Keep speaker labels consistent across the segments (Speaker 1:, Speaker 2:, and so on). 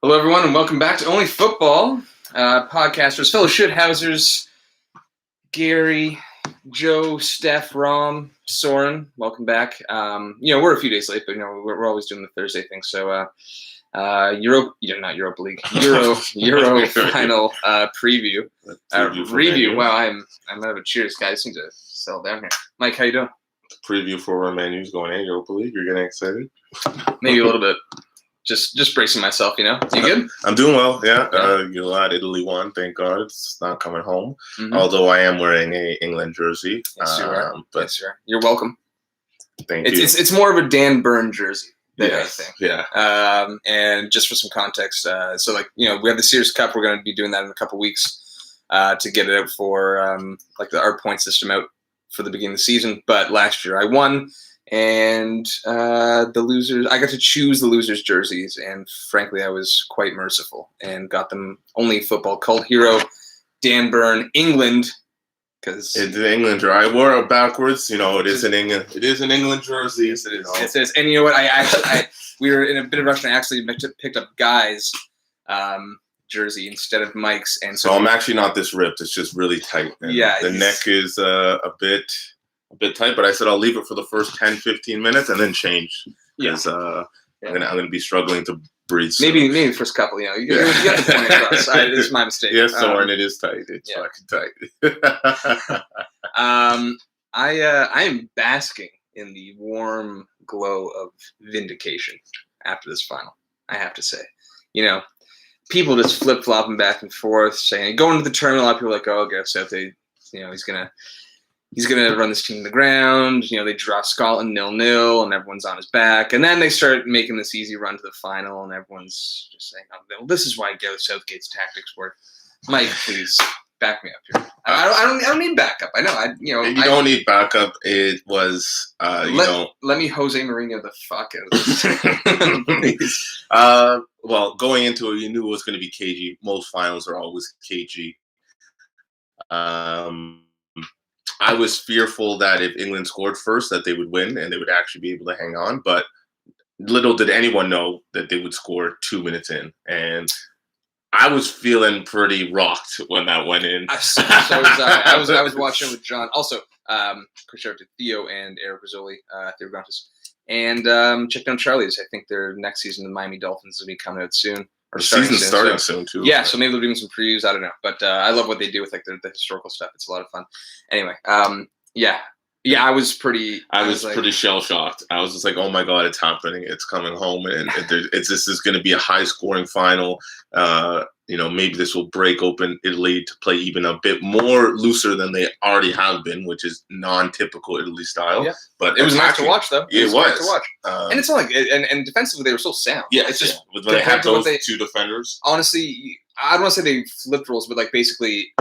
Speaker 1: Hello, everyone, and welcome back to Only Football. Podcasters, fellow shithousers, Gary, Joe, Steph, Rom, Soren, welcome back. We're a few days late, but we're always doing the Thursday thing. So, not Europa League, Euro final preview, review. Wow, I'm out of a cheers, guys. I need to settle down here. Mike, how you doing?
Speaker 2: Preview for Man U's going in Europa League. You're getting excited?
Speaker 1: Maybe a little bit. Just bracing myself, You good?
Speaker 2: I'm doing well, yeah. Italy won, thank God. It's not coming home. Mm-hmm. Although I am wearing a England jersey.
Speaker 1: Yes, you are. Yes, you are. You're welcome.
Speaker 2: Thank you.
Speaker 1: It's more of a Dan Burn jersey than anything.
Speaker 2: Yeah.
Speaker 1: And just for some context, we have the Sears Cup. We're going to be doing that in a couple weeks to get it out for our point system out for the beginning of the season. But last year I won. And the losers, I got to choose the losers' jerseys, and frankly, I was quite merciful and got them Only Football cult hero Dan Burn, England. Because
Speaker 2: it's an England jersey. I wore it backwards. It is an England. It is an England jersey. Yes, it is.
Speaker 1: It is. And you know what? We were in a bit of a rush, and I actually picked up Guy's jersey instead of Mike's, and so
Speaker 2: I'm actually not this ripped. It's just really tight. And the neck is a bit tight, but I said I'll leave it for the first 10-15 minutes and then change because I'm gonna be struggling to breathe soon.
Speaker 1: Maybe the first couple. You got the point across. It's my mistake.
Speaker 2: Yes, Soren, it is tight. It's fucking tight.
Speaker 1: I am basking in the warm glow of vindication after this final. I have to say, people just flip flopping back and forth, saying going to the tournament. A lot of people are like, oh, Gareth Southgate, he's gonna run this team to the ground. They draw Scotland 0-0, and everyone's on his back. And then they start making this easy run to the final, and everyone's just saying, "Oh, this is why Gareth Southgate's tactics work." Mike, please back me up here. I don't need backup. I know.
Speaker 2: You don't need backup. It was
Speaker 1: let me Jose Mourinho the fuck out of this.
Speaker 2: Please. Well, going into it, you knew it was going to be cagey. Most finals are always cagey. I was fearful that if England scored first, that they would win and they would actually be able to hang on. But little did anyone know that they would score 2 minutes in. And I was feeling pretty rocked when that went in.
Speaker 1: So was I. I was watching with John. Also, shout out to Theo and Eric Rizzoli, Theo Grantis. And check down Charlie's. I think their next season, the Miami Dolphins, will be coming out soon.
Speaker 2: The season's starting soon, too.
Speaker 1: Yeah, so maybe they'll do some previews. I don't know. But I love what they do with the historical stuff. It's a lot of fun. Anyway, I was pretty
Speaker 2: shell-shocked. I was just like, oh, my God, it's happening. It's coming home. And this is going to be a high-scoring final. Maybe this will break open Italy to play even a bit more looser than they already have been, which is non-typical Italy style. Yeah. But
Speaker 1: it was nice to watch, though.
Speaker 2: It was
Speaker 1: nice to watch. And it's not like and defensively they were so sound.
Speaker 2: Yeah, it's just when they have those two defenders.
Speaker 1: Honestly, I don't want to say they flipped roles, but basically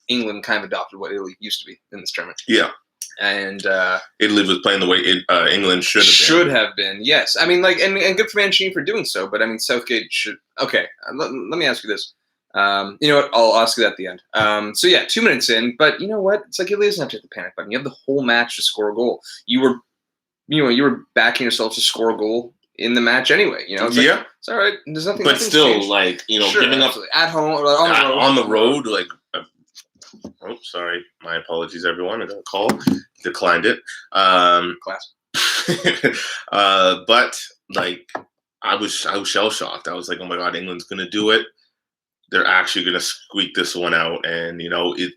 Speaker 1: England kind of adopted what Italy used to be in this tournament.
Speaker 2: Yeah.
Speaker 1: And
Speaker 2: Italy was playing the way England should have been.
Speaker 1: Should have been, yes. I mean, and good for Mancini for doing so. But I mean, Southgate should. Okay, let me ask you this. You know what? I'll ask you that at the end. 2 minutes in, but you know what? It's like Italy doesn't have to hit the panic button. You have the whole match to score a goal. You were backing yourself to score a goal in the match anyway. It's it's all right. There's nothing.
Speaker 2: But still,
Speaker 1: changed.
Speaker 2: Sure,
Speaker 1: giving
Speaker 2: up
Speaker 1: at home or
Speaker 2: on the road, Oh, sorry. My apologies, everyone. I got a call. Declined it.
Speaker 1: Class.
Speaker 2: But I was shell shocked. I was like, oh my God, England's gonna do it. They're actually gonna squeak this one out. And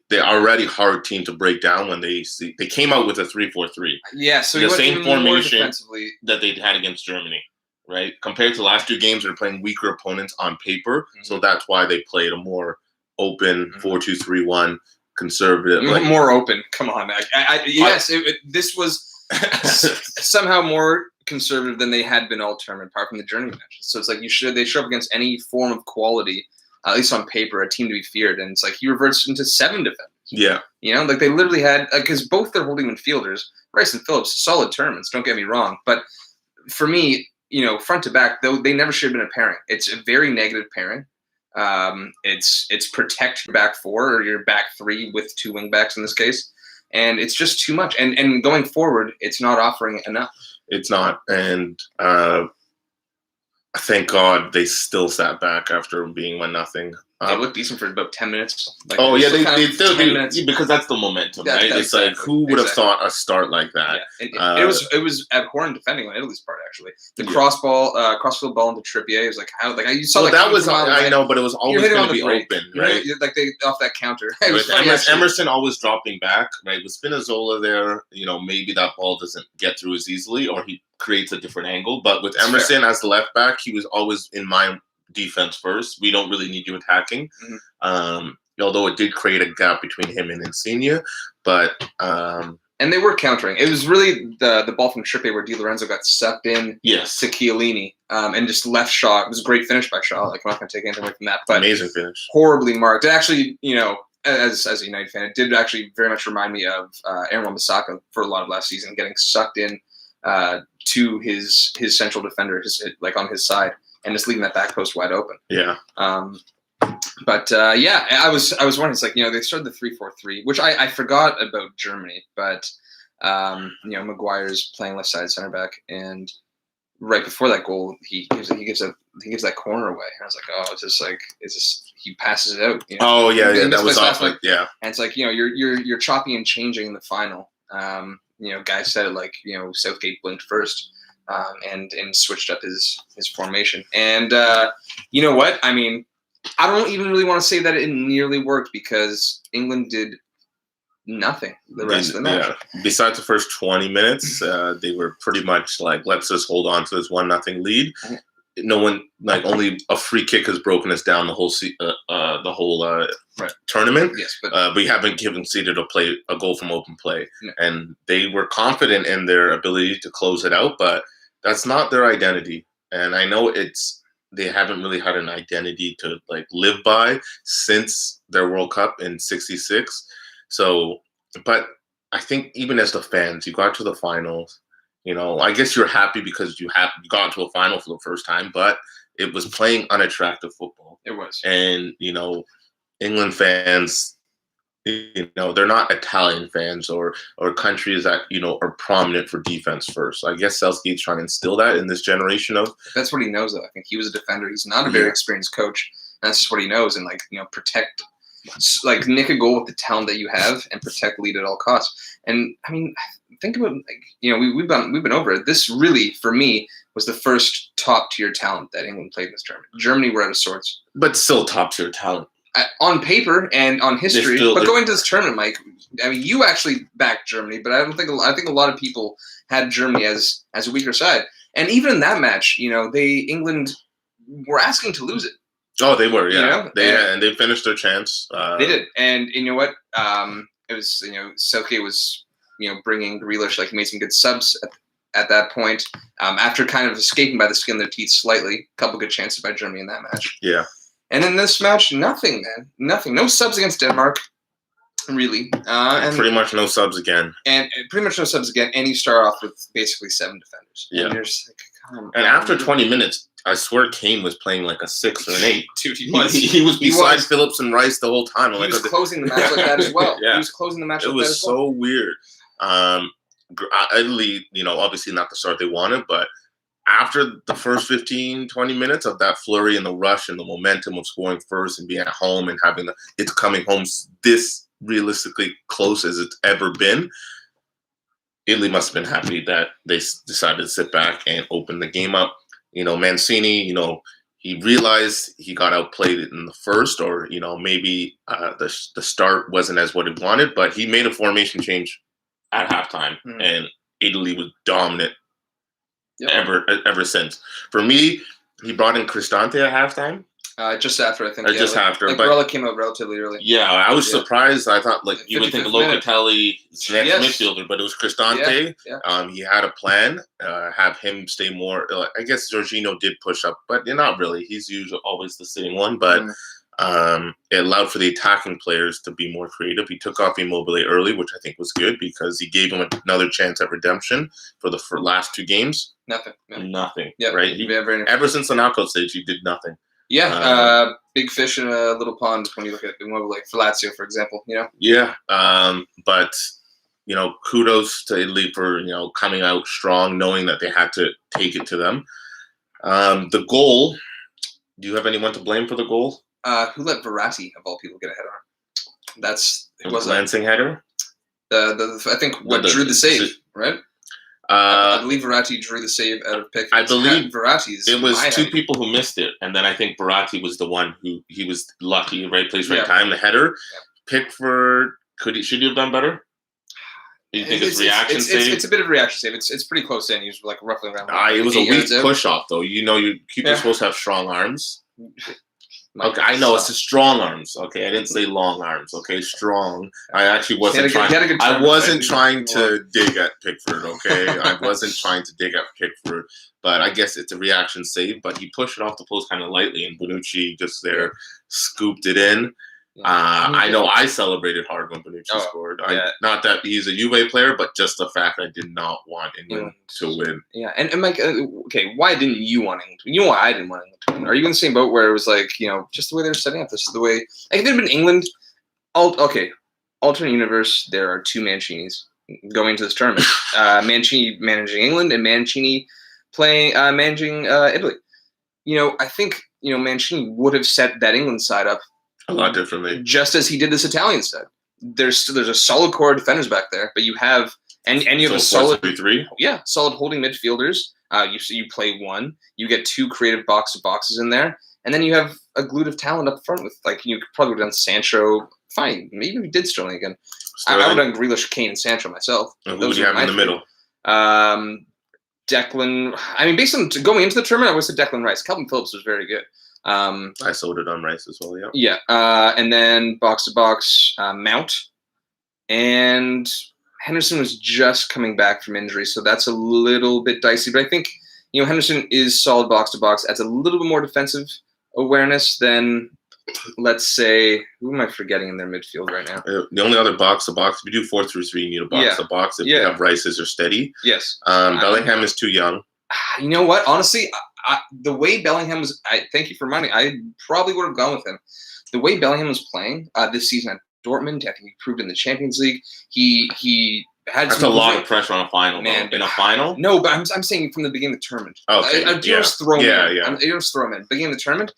Speaker 2: they're already hard team to break down when they came out with a 3-4-3.
Speaker 1: Yeah, so
Speaker 2: the same formation that they had against Germany. Right? Compared to the last two games, they're playing weaker opponents on paper. Mm-hmm. So that's why they played a more open 4-2-3-1 conservative,
Speaker 1: more open. Come on, this was somehow more conservative than they had been all tournament, apart from the journey matches. So it's like they show up against any form of quality, at least on paper, a team to be feared. And it's like he reverts into 7 defenders.
Speaker 2: Yeah,
Speaker 1: they literally had because both their holding midfielders, Rice and Phillips, solid tournaments. Don't get me wrong, but for me, front to back, though, they never should have been a pairing. It's a very negative pairing. It's protect your back four or your back three with 2 wing backs in this case, and it's just too much. And going forward, it's not offering enough.
Speaker 2: It's not, and I thank God they still sat back after being 1-0.
Speaker 1: They looked decent for about 10 minutes.
Speaker 2: They still 10 minutes because that's the momentum, right? It's like, who would have thought a start like that?
Speaker 1: Yeah. It was abhorrent defending on Italy's part, actually. The crossfield ball into Trippier was like how you saw
Speaker 2: that was I know, but it was always going to be open, right?
Speaker 1: Like they off that counter.
Speaker 2: With Emerson always dropping back, right? With Spinazzola there, maybe that ball doesn't get through as easily, or he creates a different angle. But with Emerson as the left back, he was always in my defense first. We don't really need you attacking. Although it did create a gap between him and Insigne, but
Speaker 1: and they were countering. It was really the ball from Trippier where Di Lorenzo got sucked in to Chiellini and just left Shaw. It was a great finish by Shaw. Like, I'm not going to take anything away from that, but
Speaker 2: amazing finish.
Speaker 1: Horribly marked. It actually, as a United fan, it did actually very much remind me of Aaron Wan-Bissaka for a lot of last season, getting sucked in to his central defender, like on his side, and just leaving that back post wide open.
Speaker 2: Yeah.
Speaker 1: But I was wondering. It's like, they started the 3-4-3, which I forgot about Germany. But Maguire's playing left side center back, and right before that goal, he gives that corner away. And I was like, oh, it's just he passes it out.
Speaker 2: Oh yeah, that was awful. Yeah.
Speaker 1: And it's like, you're chopping and changing in the final. Guys said it like, Southgate blinked first. And switched up his formation. And you know what? I mean, I don't even really want to say that it nearly worked because England did nothing the rest of the match.
Speaker 2: Yeah. Besides the first 20 minutes, they were pretty much like, let's just hold on to this 1-0 lead. No one, only a free kick has broken us down the whole tournament.
Speaker 1: Yes, but
Speaker 2: we haven't conceded a goal from open play. No. And they were confident in their ability to close it out, but that's not their identity. And I know they haven't really had an identity to live by since their World Cup in '66. So, but I think even as the fans, you got to the finals, I guess you're happy because you got to a final for the first time, but it was playing unattractive football.
Speaker 1: It was.
Speaker 2: And, England fans, they're not Italian fans or countries that, are prominent for defense first. I guess Southgate's trying to instill that in this generation of.
Speaker 1: That's what he knows, though. I think he was a defender. He's not a very experienced coach. That's just what he knows. And, protect, nick a goal with the talent that you have and protect lead at all costs. And, I mean, think about, we've been over it. This really, for me, was the first top-tier talent that England played in this tournament. Germany were out of sorts.
Speaker 2: But still top-tier talent.
Speaker 1: On paper and on history, but going to this tournament, Mike, I mean, you actually backed Germany, but I think a lot of people had Germany as a weaker side. And even in that match, England were asking to lose it.
Speaker 2: Oh, they were, yeah. And they finished their chance.
Speaker 1: They did, and you know what? It was Southgate was bringing Grealish, made some good subs at that point. After kind of escaping by the skin of their teeth slightly, a couple good chances by Germany in that match.
Speaker 2: Yeah.
Speaker 1: And in this match, nothing, man. Nothing. No subs against Denmark, really. And
Speaker 2: pretty much no subs again.
Speaker 1: And pretty much no subs again. And you start off with basically 7 defenders.
Speaker 2: Yeah.
Speaker 1: And you're just like, come on.
Speaker 2: And after 20 minutes, I swear Kane was playing like a 6 or an 8.
Speaker 1: Dude,
Speaker 2: he was beside Phillips and Rice the whole time.
Speaker 1: He was closing the match like that as well.
Speaker 2: Yeah.
Speaker 1: He was closing the match like that as
Speaker 2: well. It was so weird. Italy, obviously not the start they wanted, but after the first 15, 20 minutes of that flurry and the rush and the momentum of scoring first and being at home and having it's coming home this realistically close as it's ever been, Italy must have been happy that they decided to sit back and open the game up. Mancini, he realized he got outplayed in the first, or, maybe the start wasn't as what he wanted, but he made a formation change at halftime, and Italy was dominant. Yep. Ever since. For me, he brought in Cristante at halftime.
Speaker 1: Just after, I think.
Speaker 2: Or just after.
Speaker 1: But Barella came out relatively early.
Speaker 2: Yeah, I was surprised. I thought you would think Locatelli next midfielder, but it was Cristante.
Speaker 1: Yeah.
Speaker 2: He had a plan, have him stay more. I guess Jorginho did push up, but not really. He's usually always the sitting one, but it allowed for the attacking players to be more creative. He took off Immobile early, which I think was good because he gave him another chance at redemption for the last 2 games. Nothing.
Speaker 1: Yeah.
Speaker 2: Right. Ever since the knockout stage, he did nothing.
Speaker 1: Yeah. Big fish in a little pond when you look at Immobile, for Lazio, for example.
Speaker 2: Yeah. But kudos to Italy for coming out strong, knowing that they had to take it to them. The goal. Do you have anyone to blame for the goal?
Speaker 1: Who let Verratti of all people get a header on?
Speaker 2: It was a glancing header.
Speaker 1: I think what drew the save, right? I believe Verratti drew the save out of Pickford.
Speaker 2: I believe
Speaker 1: Verratti's.
Speaker 2: It was two people who missed it, and then I think Verratti was the one who he was lucky, right place, right time. The header. Yeah. Pickford should he have done better? Do you think it's reaction save? It's
Speaker 1: a bit of a reaction save. It's pretty close in. He was like roughly around.
Speaker 2: It was a weak push off though. You know, keeper's supposed to have strong arms. Okay, I know it's a strong arms. Okay, I didn't say long arms. Okay, strong. I actually wasn't trying. I wasn't trying to dig at Pickford. Okay, I wasn't trying to dig at Pickford. But I guess it's a reaction save. But he pushed it off the post kind of lightly, and Bonucci just there scooped it in. I know I celebrated hard when Bonucci scored. Not that he's a Juve player, but just the fact I did not want England to win.
Speaker 1: Yeah, and Mike, okay, why didn't you want England? You know why I didn't want England to win? Are you in the same boat where it was like, just the way they were setting up? This is the way. Like, if it had been England, alternate universe, there are two Mancinis going to this tournament. Mancini managing England and Mancini managing Italy. I think Mancini would have set that England side up
Speaker 2: a lot differently,
Speaker 1: just as he did this Italian side. There's a solid core of defenders back there, but you have and you have a solid
Speaker 2: 3-3.
Speaker 1: Yeah, solid holding midfielders. You play one, you get two creative boxes in there, and then you have a glute of talent up front with you could probably have done Sancho. Fine, maybe we did Sterling again. I would have done Grealish, Kane, and Sancho myself.
Speaker 2: And who would you have in the middle?
Speaker 1: Declan. I mean, based on going into the tournament, I would say Declan Rice. Calvin Phillips was very good.
Speaker 2: I sold it on Rice as well. Yeah.
Speaker 1: Yeah. And then box to box, Mount, and Henderson was just coming back from injury, so that's a little bit dicey. But I think Henderson is solid box to box. Adds a little bit more defensive awareness than, let's say, who am I forgetting in their midfield right now?
Speaker 2: The only other box to box. If you do 4-3-3, you need a box to box. If you have Rice's or steady.
Speaker 1: Yes.
Speaker 2: Bellingham is too young.
Speaker 1: You know what? Honestly, the way Bellingham was, thank you for reminding me, I probably would have gone with him. The way Bellingham was playing this season at Dortmund, I think he proved in the Champions League. He had
Speaker 2: That's a lot of pressure on a final,
Speaker 1: man.
Speaker 2: In a final?
Speaker 1: No, but I'm saying from the beginning of the tournament.
Speaker 2: Okay.
Speaker 1: I just throw him in. You just throw him in. Beginning of the tournament,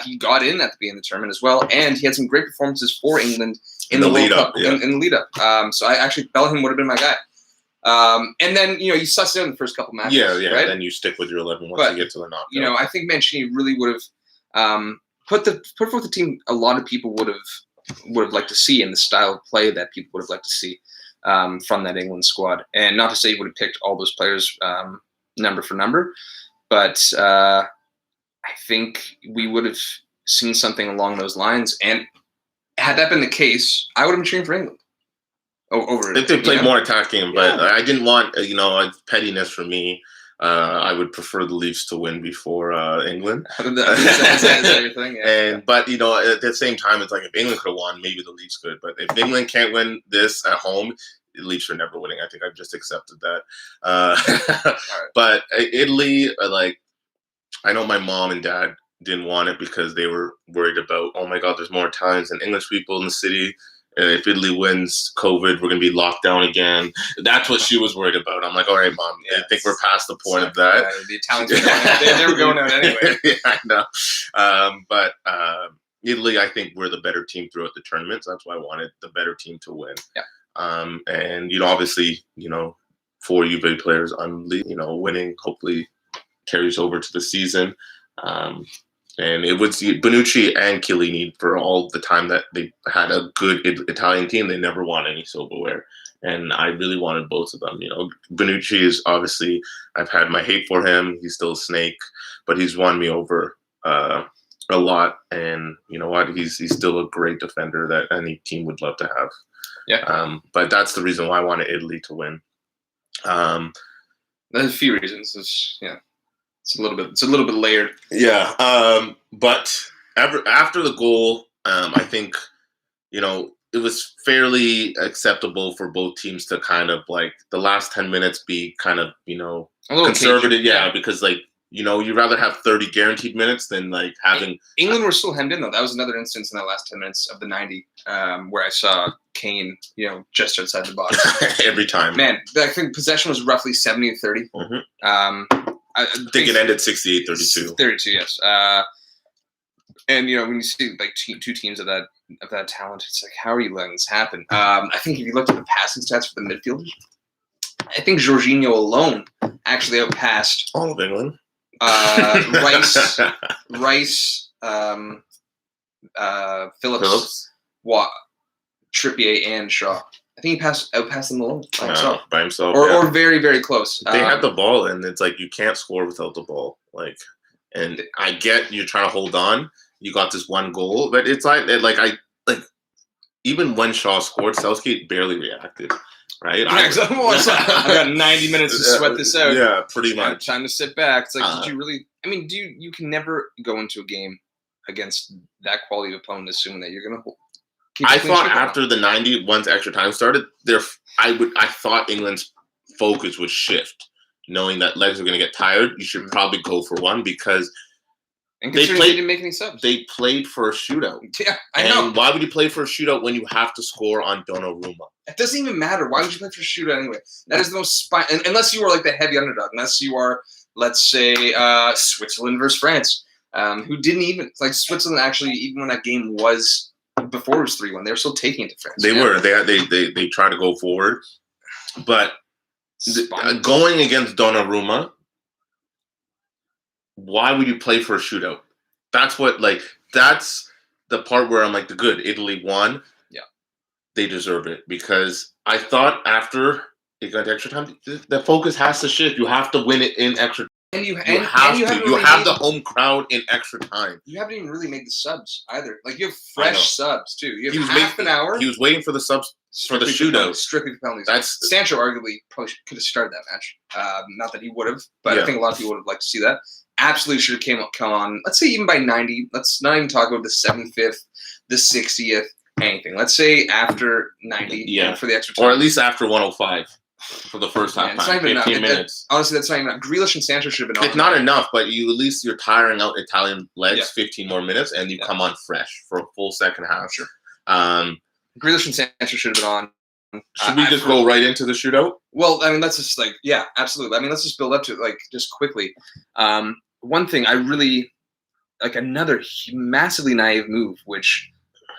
Speaker 1: he got in at the beginning of the tournament as well, and he had some great performances for England in the lead up. In the lead up. So Bellingham would have been my guy. And then you suss it in the first couple matches.
Speaker 2: Yeah.
Speaker 1: Right?
Speaker 2: Then you stick with your 11 once you get to the knockout.
Speaker 1: I think Mancini really would have put forth the team a lot of people would have liked to see in the style of play that people would have liked to see from that England squad. And not to say he would have picked all those players number for number, but I think we would have seen something along those lines. And had that been the case, I would have been cheering for England. Over
Speaker 2: if they played more attacking, but I didn't want pettiness for me. I would prefer the Leafs to win before England.
Speaker 1: That's everything. Yeah.
Speaker 2: But at the same time, it's like if England could have won, maybe the Leafs could. But if England can't win this at home, the Leafs are never winning. I think I've just accepted that. Right. But Italy, I know my mom and dad didn't want it because they were worried about, oh my God, there's more Italians than English people in the city. If Italy wins COVID, we're going to be locked down again. That's what she was worried about. I'm like, all right, Mom, I think we're past the point of that.
Speaker 1: The Italians, they were going out anyway.
Speaker 2: Yeah, I know. But Italy, I think we're the better team throughout the tournament. So that's why I wanted the better team to win.
Speaker 1: Yeah.
Speaker 2: And, obviously, 4 Juve players, winning hopefully carries over to the season. And it was Bonucci and Chiellini for all the time that they had a good Italian team. They never won any silverware. And I really wanted both of them. Bonucci is obviously, I've had my hate for him. He's still a snake, but he's won me over a lot. And you know what? He's still a great defender that any team would love to have.
Speaker 1: Yeah.
Speaker 2: But that's the reason why I wanted Italy to win.
Speaker 1: There's a few reasons. It's a little bit layered.
Speaker 2: Yeah. But after the goal, I think, it was fairly acceptable for both teams to kind of the last 10 minutes be kind of, conservative. Yeah. Because you'd rather have 30 guaranteed minutes than having.
Speaker 1: England were still hemmed in though. That was another instance in that last 10 minutes of the 90 where I saw Kane, just outside the box.
Speaker 2: Every time.
Speaker 1: Man, I think possession was roughly 70-30.
Speaker 2: Mm-hmm.
Speaker 1: I
Speaker 2: think it ended 68-32.
Speaker 1: 32, yes. And when you see like two teams of that talent, it's like, how are you letting this happen? I think if you looked at the passing stats for the midfielders, I think Jorginho alone actually outpassed
Speaker 2: all of England.
Speaker 1: Rice, Phillips, Trippier, and Shaw. I think he outpassed them alone
Speaker 2: by himself,
Speaker 1: or very, very close.
Speaker 2: They had the ball, and it's like you can't score without the ball. Like, and I get you're trying to hold on. You got this one goal, but it's like even when Shaw scored, Southgate barely reacted. Right?
Speaker 1: I've got 90 minutes to sweat this out.
Speaker 2: Yeah, pretty much.
Speaker 1: Time to sit back. It's like, did you really? I mean, you can never go into a game against that quality of opponent assuming that you're going to.
Speaker 2: I thought after the 90, once extra time started, I thought England's focus would shift, knowing that legs are going to get tired. You should probably go for one because
Speaker 1: they didn't make any subs.
Speaker 2: They played for a shootout.
Speaker 1: Yeah, I know.
Speaker 2: And why would you play for a shootout when you have to score on Donnarumma?
Speaker 1: It doesn't even matter. Why would you play for a shootout anyway? That is the most unless you are like the heavy underdog. Unless you are, let's say, Switzerland versus France, who didn't even like Switzerland. Actually, even when that game was before it was 3-1, they were still taking it to France.
Speaker 2: They were. They tried to go forward, but going against Donnarumma. Why would you play for a shootout? That's the part where I'm like, good. Italy won.
Speaker 1: Yeah.
Speaker 2: They deserve it because I thought after it got to extra time, the focus has to shift. You have to win it in extra time.
Speaker 1: And you
Speaker 2: have the home crowd in extra time.
Speaker 1: You haven't even really made the subs either. Like you have fresh subs too. You have half an hour.
Speaker 2: He was waiting for the subs for the shootout.
Speaker 1: Strictly for penalties. Sancho arguably probably could have started that match. Not that he would have, but I think a lot of people would have liked to see that. Absolutely should have come on. Let's say even by 90. Let's not even talk about the 75th, the 60th, anything. Let's say after 90 for the extra time.
Speaker 2: Or at least after 105 for the first half time. 15 minutes.
Speaker 1: Honestly, that's not even enough. Grealish and Sancho should have been on.
Speaker 2: It's not enough, but at least you're tiring out Italian legs 15 more minutes, and you come on fresh for a full second half.
Speaker 1: Sure. Grealish and Sancho should have been on.
Speaker 2: Should we just go right into the shootout?
Speaker 1: Well, I mean, let's just absolutely. I mean, let's just build up to it, just quickly. One thing I really another massively naive move, which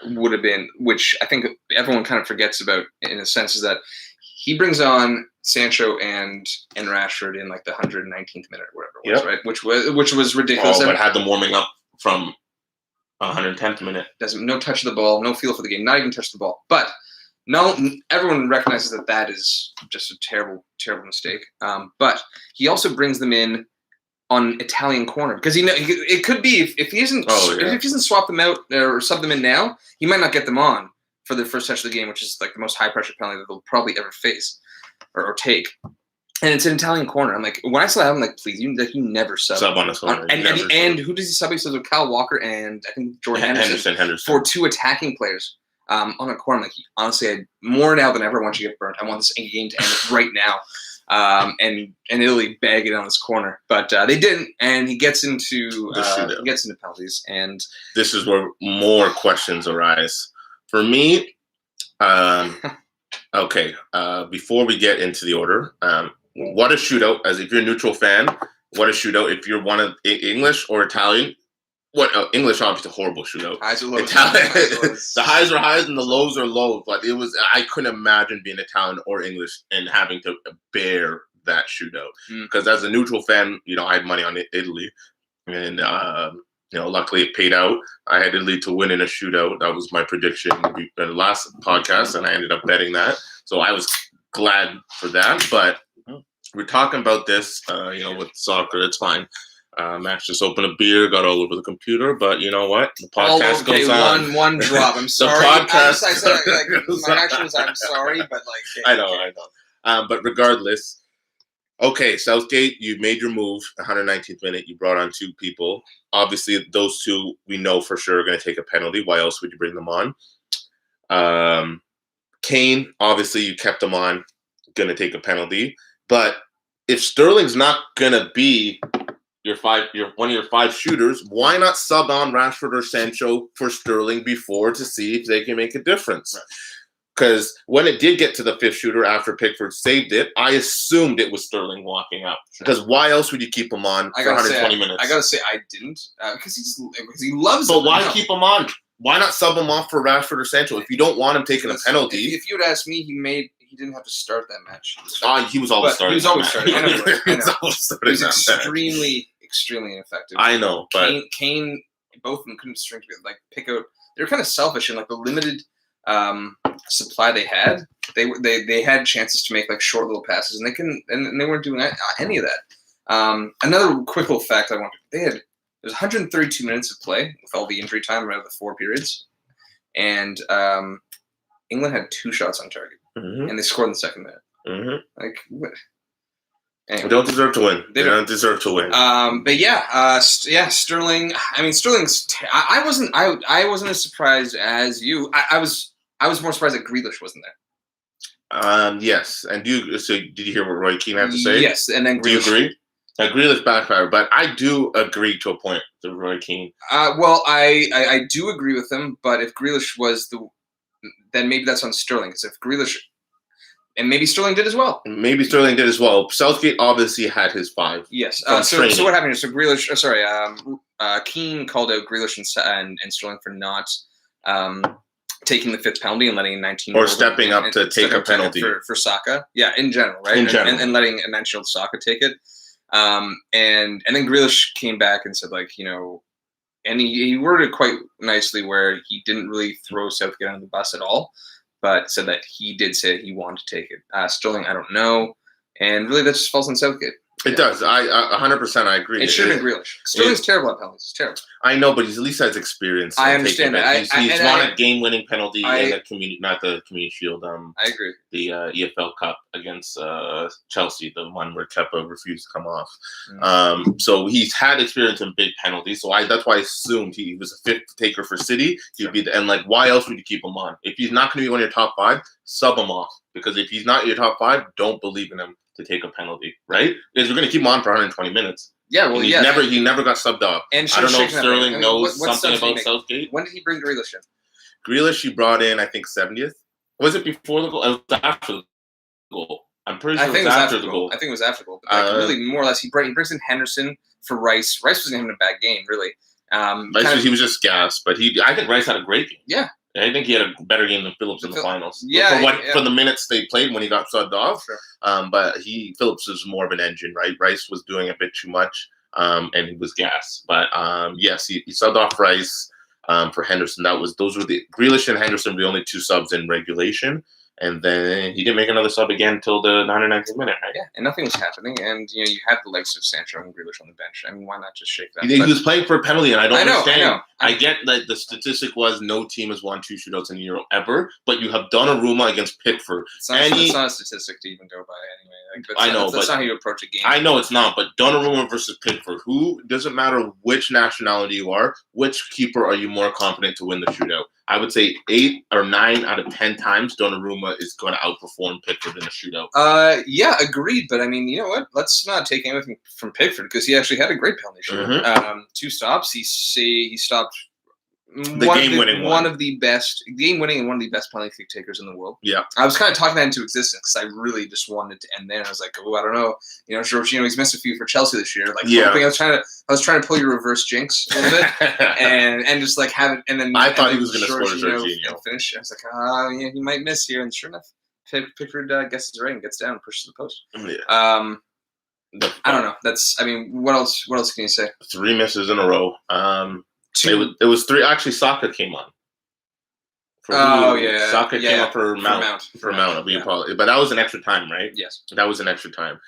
Speaker 1: I think everyone kind of forgets about in a sense, is that he brings on Sancho and Rashford in the 119th minute or whatever it was, right? Which was ridiculous.
Speaker 2: But had them warming up from 110th minute.
Speaker 1: No touch of the ball, no feel for the game, not even touch the ball. But no, everyone recognizes that is just a terrible, terrible mistake. But he also brings them in on Italian corner because it could be if he isn't if he doesn't swap them out or sub them in now, he might not get them on for the first touch of the game, which is the most high pressure penalty that they'll probably ever face or take. And it's an Italian corner. I'm like, when I saw that, I'm like, please, you never sub
Speaker 2: on a corner.
Speaker 1: And at the end, who does he sub? He subs with Kyle Walker and I think Jordan Henderson for two attacking players on a corner. Like, honestly, more now than ever, I want you to get burnt. I want this game to end right now. And Italy bag it on this corner, but they didn't, and he gets into penalties, and
Speaker 2: this is where more questions arise for me. Okay, before we get into the order, what a shootout! As if you're a neutral fan, what a shootout! If you're one of English or Italian, English obviously a horrible shootout.
Speaker 1: Highs are lows.
Speaker 2: The highs are highs and the lows are lows. But I couldn't imagine being Italian or English and having to bear that shootout. Because as a neutral fan, I had money on Italy, and luckily it paid out. I had Italy to win in a shootout. That was my prediction in the last podcast, and I ended up betting that. So I was glad for that. But we're talking about this, with soccer. It's fine. Max just opened a beer, got all over the computer, but you know what? The podcast goes on.
Speaker 1: One drop. I'm sorry. I said my reaction was I'm sorry, but
Speaker 2: I know. But regardless, okay, Southgate, you made your move. 119th minute, you brought on two people. Obviously, those two we know for sure are going to take a penalty. Why else would you bring them on? Kane, obviously, you kept him on, going to take a penalty. But if Sterling's not going to be one of your five shooters, why not sub on Rashford or Sancho for Sterling before to see if they can make a difference? Because when it did get to the fifth shooter after Pickford saved it, I assumed it was Sterling walking out. Because why else would you keep him on for 120 minutes?
Speaker 1: I gotta say I didn't because he loves it.
Speaker 2: But why keep him on? Why not sub him off for Rashford or Sancho if you don't want him taking a penalty?
Speaker 1: If you would ask me, he didn't have to start that match.
Speaker 2: He was always starting.
Speaker 1: He was always starting. I know.
Speaker 2: He was
Speaker 1: extremely ineffective.
Speaker 2: I know, but
Speaker 1: Kane, both of them couldn't string like pick out. They were kind of selfish in like the limited supply they had. They had chances to make like short little passes, and they weren't doing any of that. Another quick little fact I wanted: there was 132 minutes of play with all the injury time out of the 4 periods, and England had 2 shots on target, and they scored in the second minute. Like, what? Anyway,
Speaker 2: they don't deserve to win. They don't deserve to win.
Speaker 1: But Sterling. I mean, Sterling's. I wasn't as surprised as you. I was more surprised that Grealish wasn't there.
Speaker 2: Yes. And did you hear what Roy Keane had to say?
Speaker 1: Yes, and then Grealish.
Speaker 2: Do you agree? Grealish backfired, but I do agree to a point to Roy Keane.
Speaker 1: Well, I do agree with him, but if Grealish was then maybe that's on Sterling. Because if Grealish. And maybe Sterling did as well.
Speaker 2: Southgate obviously had his 5.
Speaker 1: Yes. So what happened here? So Grealish, Keane called out Grealish and Sterling for not taking the 5th penalty and letting a 19-year-old
Speaker 2: or stepping up to take a penalty
Speaker 1: for Saka. Yeah, in general, right? And letting a 19-year-old Saka take it. And then Grealish came back and said, like, you know, and he worded it quite nicely where he didn't really throw Southgate under the bus at all, but said that he did say he wanted to take it. Sterling, I don't know. And really, that just falls on Southgate.
Speaker 2: It does. I 100% I agree.
Speaker 1: It should have been Grealish. Sterling's terrible at penalties. It's terrible.
Speaker 2: I know, but he at least has experience.
Speaker 1: I understand that.
Speaker 2: He's won a game-winning penalty in the community, not the Community Shield.
Speaker 1: I agree.
Speaker 2: The EFL Cup against Chelsea, the one where Kepa refused to come off. So he's had experience in big penalties. So that's why I assumed he was a fit taker for City. He'd be and like, why else would you keep him on? If he's not going to be one of your top 5, sub him off. Because if he's not your top 5, don't believe in him to take a penalty, right? Because we're going to keep him on for 120 minutes.
Speaker 1: Yeah, well,
Speaker 2: he never got subbed off. And I don't know if Sterling knows something about Southgate.
Speaker 1: When did he bring Grealish in?
Speaker 2: Grealish, he brought in, I think, 70th. Was it before the goal? It was after the goal. I'm pretty sure it was after the goal.
Speaker 1: I think it was after the goal. Like, really, more or less, he brings in Henderson for Rice. Rice wasn't having a bad game, really.
Speaker 2: He was just gassed, but I think Rice had a great game.
Speaker 1: Yeah.
Speaker 2: I think he had a better game than Phillips in the finals.
Speaker 1: Yeah,
Speaker 2: for the minutes they played when he got subbed off.
Speaker 1: Sure.
Speaker 2: But Phillips was more of an engine, right? Rice was doing a bit too much, and he was gassed. But yes, he subbed off Rice for Henderson. Those were the Grealish and Henderson were the only 2 subs in regulation. And then he didn't make another sub again until the 99th minute, right?
Speaker 1: Yeah, and nothing was happening. And, you know, you had the likes of Sancho and Grealish on the bench. I mean, why not just shake that?
Speaker 2: He was playing for a penalty, and I don't understand.
Speaker 1: I know.
Speaker 2: I get that the statistic was no team has won 2 shootouts in a Euro ever, but you have Donnarumma against Pickford.
Speaker 1: It's not a statistic to even go by anyway. Like, that's not how you approach a game.
Speaker 2: I know it's not, but Donnarumma versus Pickford, doesn't matter which nationality you are, which keeper are you more confident to win the shootout? I would say 8 or 9 out of 10 times Donnarumma is going to outperform Pickford in a shootout.
Speaker 1: Yeah, agreed. But I mean, you know what? Let's not take anything from Pickford because he actually had a great penalty shootout. 2 stops. He stopped one of the best game-winning and one of the best penalty kick takers in the world.
Speaker 2: Yeah,
Speaker 1: I was kind of talking that into existence because I really just wanted to end there. And I was like, oh, I don't know. You know, Jorginho, he's missed a few for Chelsea this year. Like, hoping I was trying to pull your reverse jinx a little bit and just like have it. And then
Speaker 2: I thought he was going to score Jorginho
Speaker 1: finish. I was like, yeah, he might miss here. And sure enough, Pickford guesses right and gets down, and pushes the post.
Speaker 2: Yeah.
Speaker 1: I don't know. What else can you say?
Speaker 2: 3 misses in a row. It was 3. Actually, Saka came on. Saka came up for Mount. For Mount. But that was an extra time, right?
Speaker 1: Yes.
Speaker 2: That was an extra time.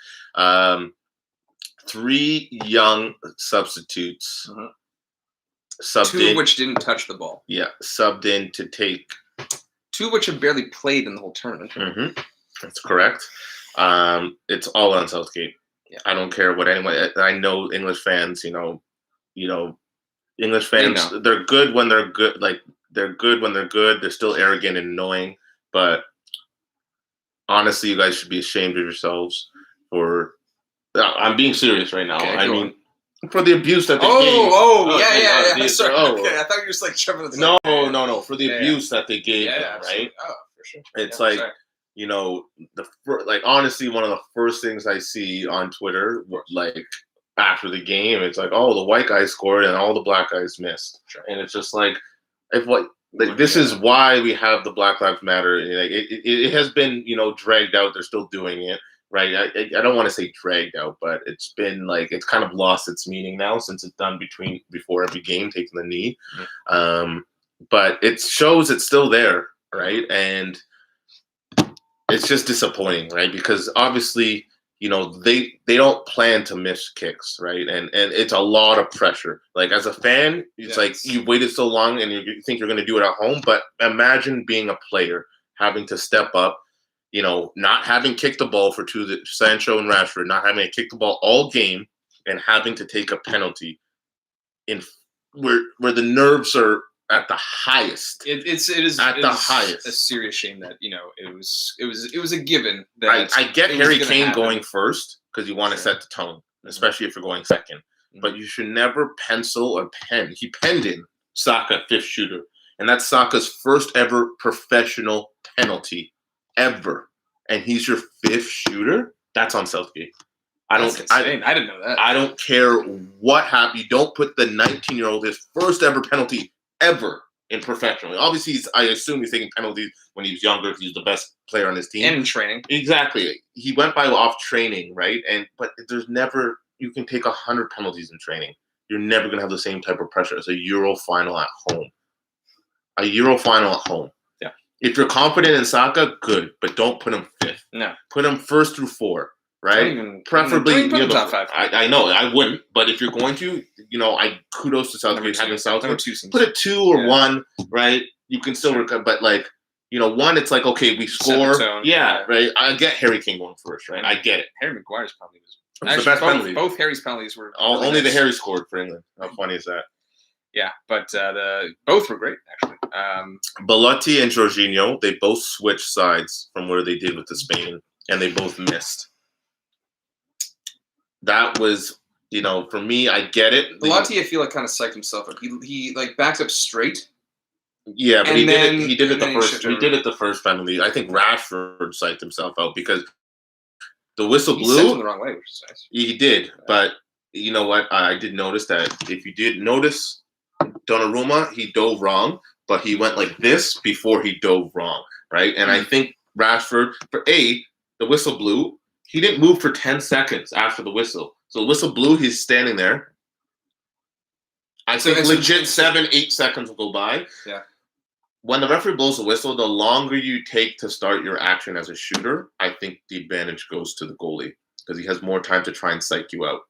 Speaker 2: 3 young substitutes. Subbed
Speaker 1: 2
Speaker 2: in,
Speaker 1: which didn't touch the ball.
Speaker 2: Yeah, subbed in to take.
Speaker 1: 2 which have barely played in the whole tournament.
Speaker 2: That's correct. It's all on Southgate. Yeah. I don't care what anyone. I know English fans. English fans, they're good when they're good. Like, they're good when they're good. They're still arrogant and annoying. But honestly, you guys should be ashamed of yourselves for. I'm being serious right now. Okay, for the abuse that they gave.
Speaker 1: Sorry. Okay, I thought you were just like shoving it.
Speaker 2: No. For the abuse that they gave them, right?
Speaker 1: Oh, for sure.
Speaker 2: It's
Speaker 1: Yeah,
Speaker 2: like,
Speaker 1: sorry.
Speaker 2: you know, honestly, one of the first things I see on Twitter, like after the game, it's like, oh, the white guy scored and all the black guys missed,
Speaker 1: Sure.
Speaker 2: and it's just like, if what. Like, this is why we have the Black Lives Matter. Like, it has been, you know, dragged out. They're still doing it, right? I don't want to say dragged out, but it's been like, it's kind of lost its meaning now since it's done before every game, taking the knee. But it shows it's still there, right? And it's just disappointing, right? Because obviously, you know, they don't plan to miss kicks, right? And it's a lot of pressure. Like, as a fan, it's like you waited so long and you think you're going to do it at home, but imagine being a player having to step up, you know, not having kicked the ball for Sancho and Rashford, not having to kick the ball all game and having to take a penalty in where the nerves are at the highest.
Speaker 1: It is
Speaker 2: the highest.
Speaker 1: A serious shame that, you know, it was a given that
Speaker 2: I get Harry Kane
Speaker 1: happen.
Speaker 2: going first because you want to set the tone, especially if you're going second. But you should never pencil or pen. He penned in Saka 5th shooter, and that's Saka's first ever professional penalty ever. And he's your 5th shooter. That's on Southgate. I
Speaker 1: didn't know that.
Speaker 2: I don't care what happened. You don't put the 19-year-old his first ever penalty ever in professional. Obviously, I assume he's taking penalties when he was younger because he's the best player on his team.
Speaker 1: And in training.
Speaker 2: Exactly. He went by off training, right? But there's never, you can take 100 penalties in training. You're never going to have the same type of pressure as a Euro final at home. A Euro final at home.
Speaker 1: Yeah.
Speaker 2: If you're confident in Saka, good, but don't put him 5th.
Speaker 1: No.
Speaker 2: Put him 1st through 4. Right? Preferably,
Speaker 1: put top 5.
Speaker 2: I know, I wouldn't. But if you're going to, you know, kudos to Southgate having Southgate. Put it 2 or 1, right? You can still recover. But, like, you know, 1, it's like, okay, we score. Yeah, right? I get Harry Kane going first, right? I get it.
Speaker 1: Harry Maguire's penalty was
Speaker 2: the best penalty.
Speaker 1: Both Harry's penalties were
Speaker 2: really only nice. The Harry scored for England. How funny is that?
Speaker 1: Yeah, but both were great, actually.
Speaker 2: Belotti and Jorginho, they both switched sides from where they did with the Spain, and they both missed. That was, you know, for me, I get it.
Speaker 1: Belotti, I feel like, kind of psyched himself up. He like backed up straight.
Speaker 2: Yeah, but he did it the first penalty. I think Rashford psyched himself out because the whistle blew.
Speaker 1: He sent him the wrong way, which is nice.
Speaker 2: He did, but you know what? I did notice that if you did notice Donnarumma, he dove wrong, but he went like this before he dove wrong, right? And I think Rashford, the whistle blew. He didn't move for 10 seconds after the whistle. So the whistle blew, he's standing there. I think legit 7-8 seconds will go by.
Speaker 1: Yeah.
Speaker 2: When the referee blows the whistle, the longer you take to start your action as a shooter, I think the advantage goes to the goalie because he has more time to try and psych you out.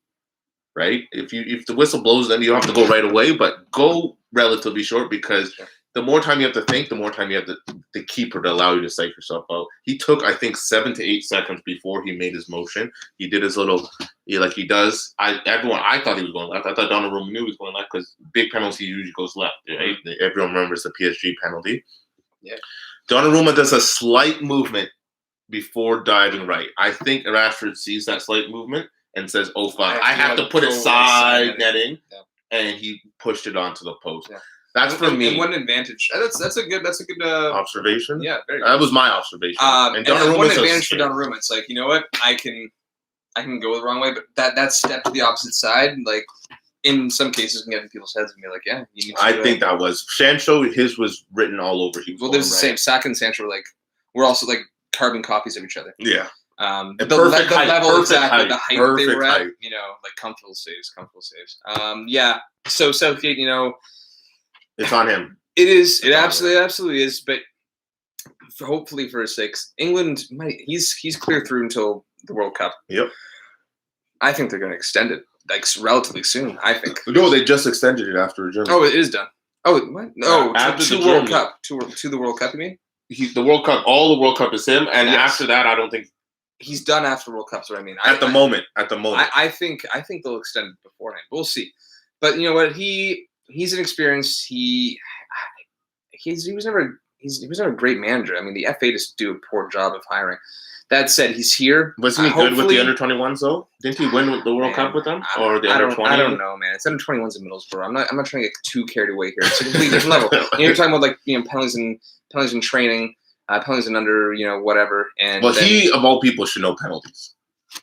Speaker 2: Right? If the whistle blows, then you don't have to go right away, but go relatively short because the more time you have to think, the more time you have the keeper to allow you to psych yourself out. He took, I think, 7 to 8 seconds before he made his motion. He did his little, like he does. I thought he was going left. I thought Donnarumma knew he was going left because big penalties usually goes left. Right? Everyone remembers the PSG penalty.
Speaker 1: Yeah.
Speaker 2: Donnarumma does a slight movement before diving right. I think Rashford sees that slight movement and says, "Oh fuck, I have to put it side netting," and he pushed it onto the post. Yeah. That's for me.
Speaker 1: And one advantage. That's a good
Speaker 2: observation.
Speaker 1: Yeah, very good.
Speaker 2: That was my observation.
Speaker 1: And one advantage for Donnarumma, it's like, you know what, I can go the wrong way, but that step to the opposite side, like in some cases, can get in people's heads and be like, yeah, you need to.
Speaker 2: I think that was Sancho. His was written all over.
Speaker 1: Well, there's the same. Saka and Sancho we're also like carbon copies of each other.
Speaker 2: Yeah.
Speaker 1: The level exactly, the height they were at, you know, like comfortable saves. Yeah. So Southgate, you know,
Speaker 2: it's on him.
Speaker 1: It is. It absolutely is. But hopefully for his sake, England he's clear through until the World Cup.
Speaker 2: Yep.
Speaker 1: I think they're going to extend it like relatively soon. I think.
Speaker 2: No, they just extended it after Germany.
Speaker 1: Oh, it is done. Oh, what? No, after the World Cup. To the World Cup, you mean?
Speaker 2: The World Cup. All the World Cup is him, and after that, I don't think.
Speaker 1: He's done after the World Cup, so I mean.
Speaker 2: At the moment.
Speaker 1: I think they'll extend it beforehand. We'll see. But you know what? He's an experienced. He was never a great manager. I mean, the FA just do a poor job of hiring. That said, he's here.
Speaker 2: Wasn't he good with the under-21s though? Didn't he win the World Cup with them? Or the under-20?
Speaker 1: I don't know, man. It's under-21s in Middlesbrough. I'm not trying to get too carried away here. It's a completely different level. You're talking about like, you know, penalties and training. penalties and under, whatever. And
Speaker 2: Well,
Speaker 1: then,
Speaker 2: he of all people should know penalties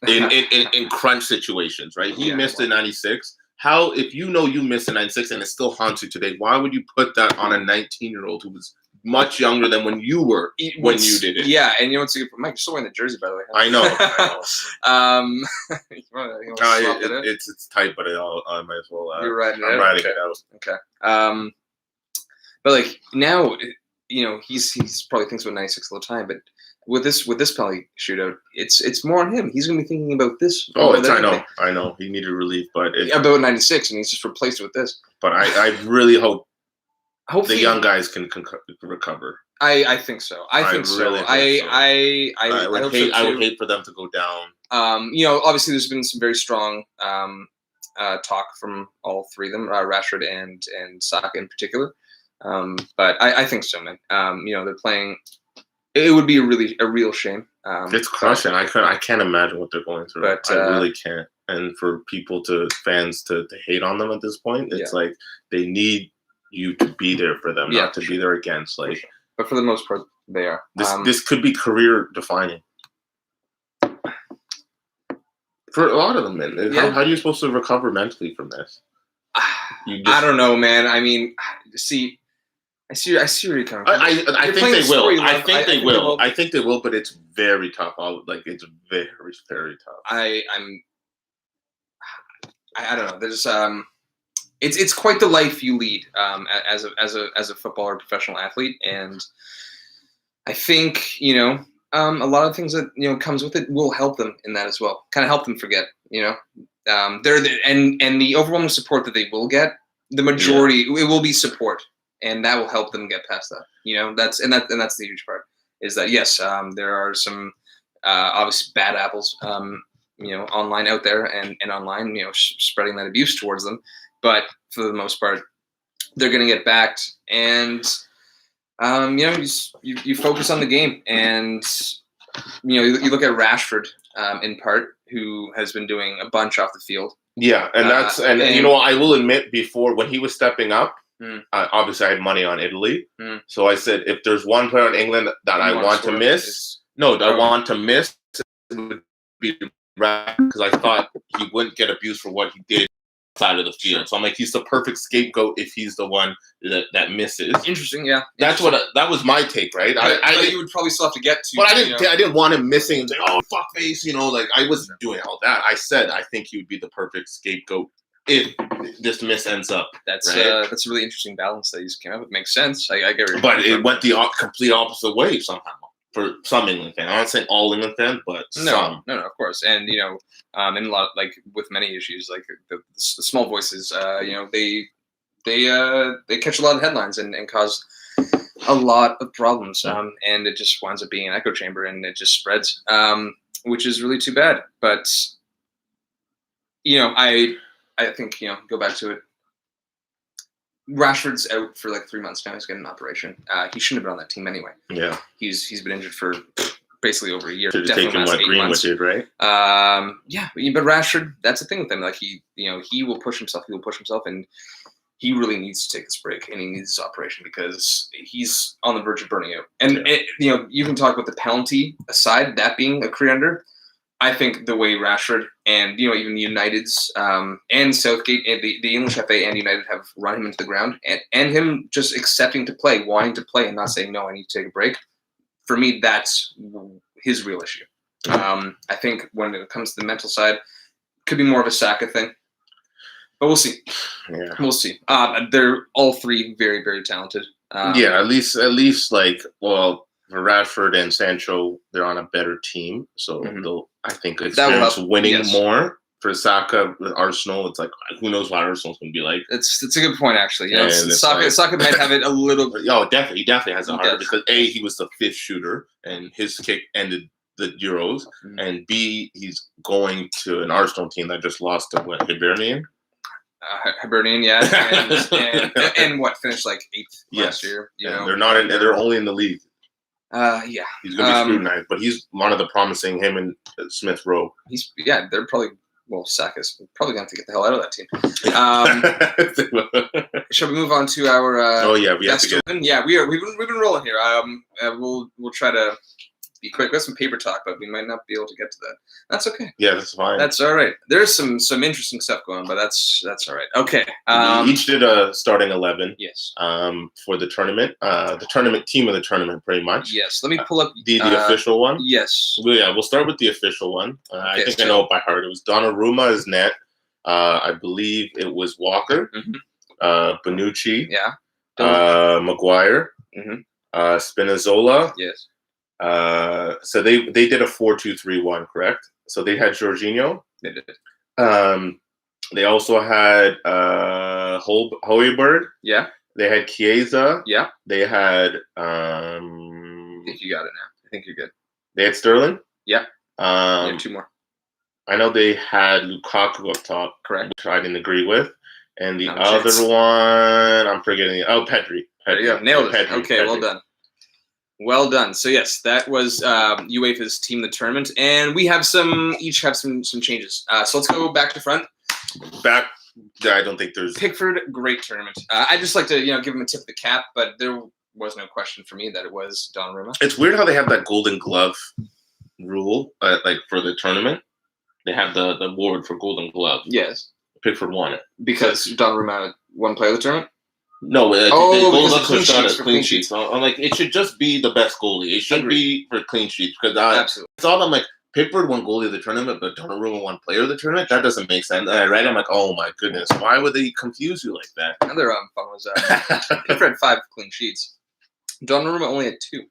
Speaker 2: in crunch situations, right? He missed in '96. How, if you know you missed in '96 and it still haunts you today, why would you put that on a 19-year-old who was much younger than when you were when you did it?
Speaker 1: Yeah, and what's good? Mike, you're still wearing the jersey, by the way.
Speaker 2: I know. It's tight, but I might as well.
Speaker 1: You're riding it out.
Speaker 2: I'm riding it out.
Speaker 1: Okay. But like now, he's probably thinks about '96 all the time, but with this penalty shootout, it's more on him. He's going to be thinking about this.
Speaker 2: I know. He needed relief, but
Speaker 1: about '96, and he's just replaced it with this.
Speaker 2: But I really hope
Speaker 1: hopefully
Speaker 2: the young guys can recover.
Speaker 1: I think so. I think so. I would
Speaker 2: hate for them to go down.
Speaker 1: Obviously, there's been some very strong talk from all three of them, Rashford and Saka in particular. But I think so, man. They're playing. It would be a real shame.
Speaker 2: It's crushing. I can't imagine what they're going through. But, I really can't. And for fans to hate on them at this point, it's like they need you to be there for them, not to be there against. Like,
Speaker 1: but for the most part, they are.
Speaker 2: This could be career defining for a lot of them. Man, how are you supposed to recover mentally from this?
Speaker 1: I don't know, man. I mean, I see where you're coming from.
Speaker 2: I think they will. I think they will. I think they will, but it's very tough. It's very, very tough.
Speaker 1: I don't know. There's it's quite the life you lead as a footballer, professional athlete, and I think a lot of things that comes with it will help them in that as well. Kind of help them forget. And the overwhelming support that they will get, the majority it will be support. And that will help them get past that. That's the huge part. Is that yes, there are some obviously bad apples, online out there and online, spreading that abuse towards them. But for the most part, they're going to get backed, and you focus on the game, and you look at Rashford in part, who has been doing a bunch off the field.
Speaker 2: Yeah, and I will admit, before when he was stepping up. Obviously, I had money on Italy, so I said if there's one player in England that I want to miss, it would be Rashford, because I thought he wouldn't get abused for what he did outside of the field. So I'm like, he's the perfect scapegoat if he's the one that misses.
Speaker 1: Interesting, yeah.
Speaker 2: That was my take, right?
Speaker 1: You would probably still have to get to.
Speaker 2: But I didn't want him missing and say, oh fuck face, like I wasn't doing all that. I said I think he would be the perfect scapegoat if this miss ends up.
Speaker 1: That's a really interesting balance that he's came up with. Makes sense. I get it.
Speaker 2: But it went the complete opposite way somehow for some England fans. I'm not saying all England fans, but some.
Speaker 1: No, of course. And in a lot, like with many issues, like the small voices, they catch a lot of headlines and cause a lot of problems. And it just winds up being an echo chamber, and it just spreads, which is really too bad. But I think, go back to it. Rashford's out for like 3 months now. He's getting an operation. He shouldn't have been on that team anyway.
Speaker 2: Yeah.
Speaker 1: He's been injured for basically over a year.
Speaker 2: Should have taken what Greenwood did, right?
Speaker 1: Yeah, but Rashford, that's the thing with him. Like he will push himself. He will push himself, and he really needs to take this break, and he needs this operation because he's on the verge of burning out. And you can talk about the penalty aside, that being a career under. I think the way Rashford and even United's and Southgate and the English FA and United have run him into the ground, and him just accepting to play, wanting to play, and not saying no, I need to take a break. For me, that's his real issue. I think when it comes to the mental side, it could be more of a Saka thing, but we'll see.
Speaker 2: Yeah,
Speaker 1: we'll see. They're all three very, very talented.
Speaker 2: At least like for Rashford and Sancho, they're on a better team, so they'll, I think, experience winning more. For Saka with Arsenal, it's like who knows what Arsenal's going to be like.
Speaker 1: It's a good point, actually. Saka might have it a little.
Speaker 2: Oh, definitely, he definitely has it harder because he was the fifth shooter and his kick ended the Euros, and B, he's going to an Arsenal team that just lost to Hibernian.
Speaker 1: Hibernian, yeah, and what finished like 8th last year.
Speaker 2: They're not in. They're only in the league.
Speaker 1: Yeah,
Speaker 2: he's gonna be scrutinized, but he's one of the promising. Him and Smith Rowe.
Speaker 1: They're probably well, Saka's probably going to get the hell out of that team. Shall we move on to our?
Speaker 2: Oh yeah, we have to get.
Speaker 1: Yeah, we are. We've been rolling here. We'll try to be quick. We have some paper talk, but we might not be able to get to that. That's okay.
Speaker 2: Yeah, that's fine.
Speaker 1: That's all right. There's some interesting stuff going on, but that's all right. Okay.
Speaker 2: We each did a starting 11.
Speaker 1: Yes.
Speaker 2: For the tournament, team of the tournament, pretty much.
Speaker 1: Yes. Let me pull up
Speaker 2: the official one.
Speaker 1: Yes.
Speaker 2: Well, yeah, we'll start with the official one. I think I know it by heart. It was Donnarumma as net. I believe it was Walker, Bonucci.
Speaker 1: Yeah.
Speaker 2: Maguire. Spinazzola.
Speaker 1: Yes.
Speaker 2: So they did a 4-2-3-1, correct? So they had Jorginho.
Speaker 1: They did.
Speaker 2: They also had Højbjerg.
Speaker 1: Yeah.
Speaker 2: They had Chiesa.
Speaker 1: Yeah.
Speaker 2: They had.
Speaker 1: I think you got it now. I think you're good.
Speaker 2: They had Sterling.
Speaker 1: Yeah.
Speaker 2: Yeah,
Speaker 1: 2 more.
Speaker 2: I know they had Lukaku up top,
Speaker 1: correct,
Speaker 2: which I didn't agree with, and the other one I'm forgetting. Oh, Pedri.
Speaker 1: There you go. Nailed it.
Speaker 2: Pedri,
Speaker 1: okay,
Speaker 2: Pedri.
Speaker 1: Well done. Well done. So yes, that was UEFA's team of the tournament, and we have each have some changes. So let's go back to front.
Speaker 2: I don't think there's
Speaker 1: Pickford. Great tournament. I'd just like to give him a tip of the cap, but there was no question for me that it was Donnarumma.
Speaker 2: It's weird how they have that Golden Glove rule, like for the tournament. They have the award for Golden Glove.
Speaker 1: Yes.
Speaker 2: Pickford won it
Speaker 1: because Donnarumma won player of the tournament.
Speaker 2: No,
Speaker 1: Golden Glove
Speaker 2: clean sheets. I'm like, it should just be the best goalie. It should be for clean sheets because
Speaker 1: absolutely.
Speaker 2: I thought I'm like Pickford won goalie of the tournament, but Donnarumma won player of the tournament. That doesn't make sense. And I read, I'm like, oh my goodness, why would they confuse you like that?
Speaker 1: Another fun was Pickford had 5 clean sheets. Donnarumma only had 2.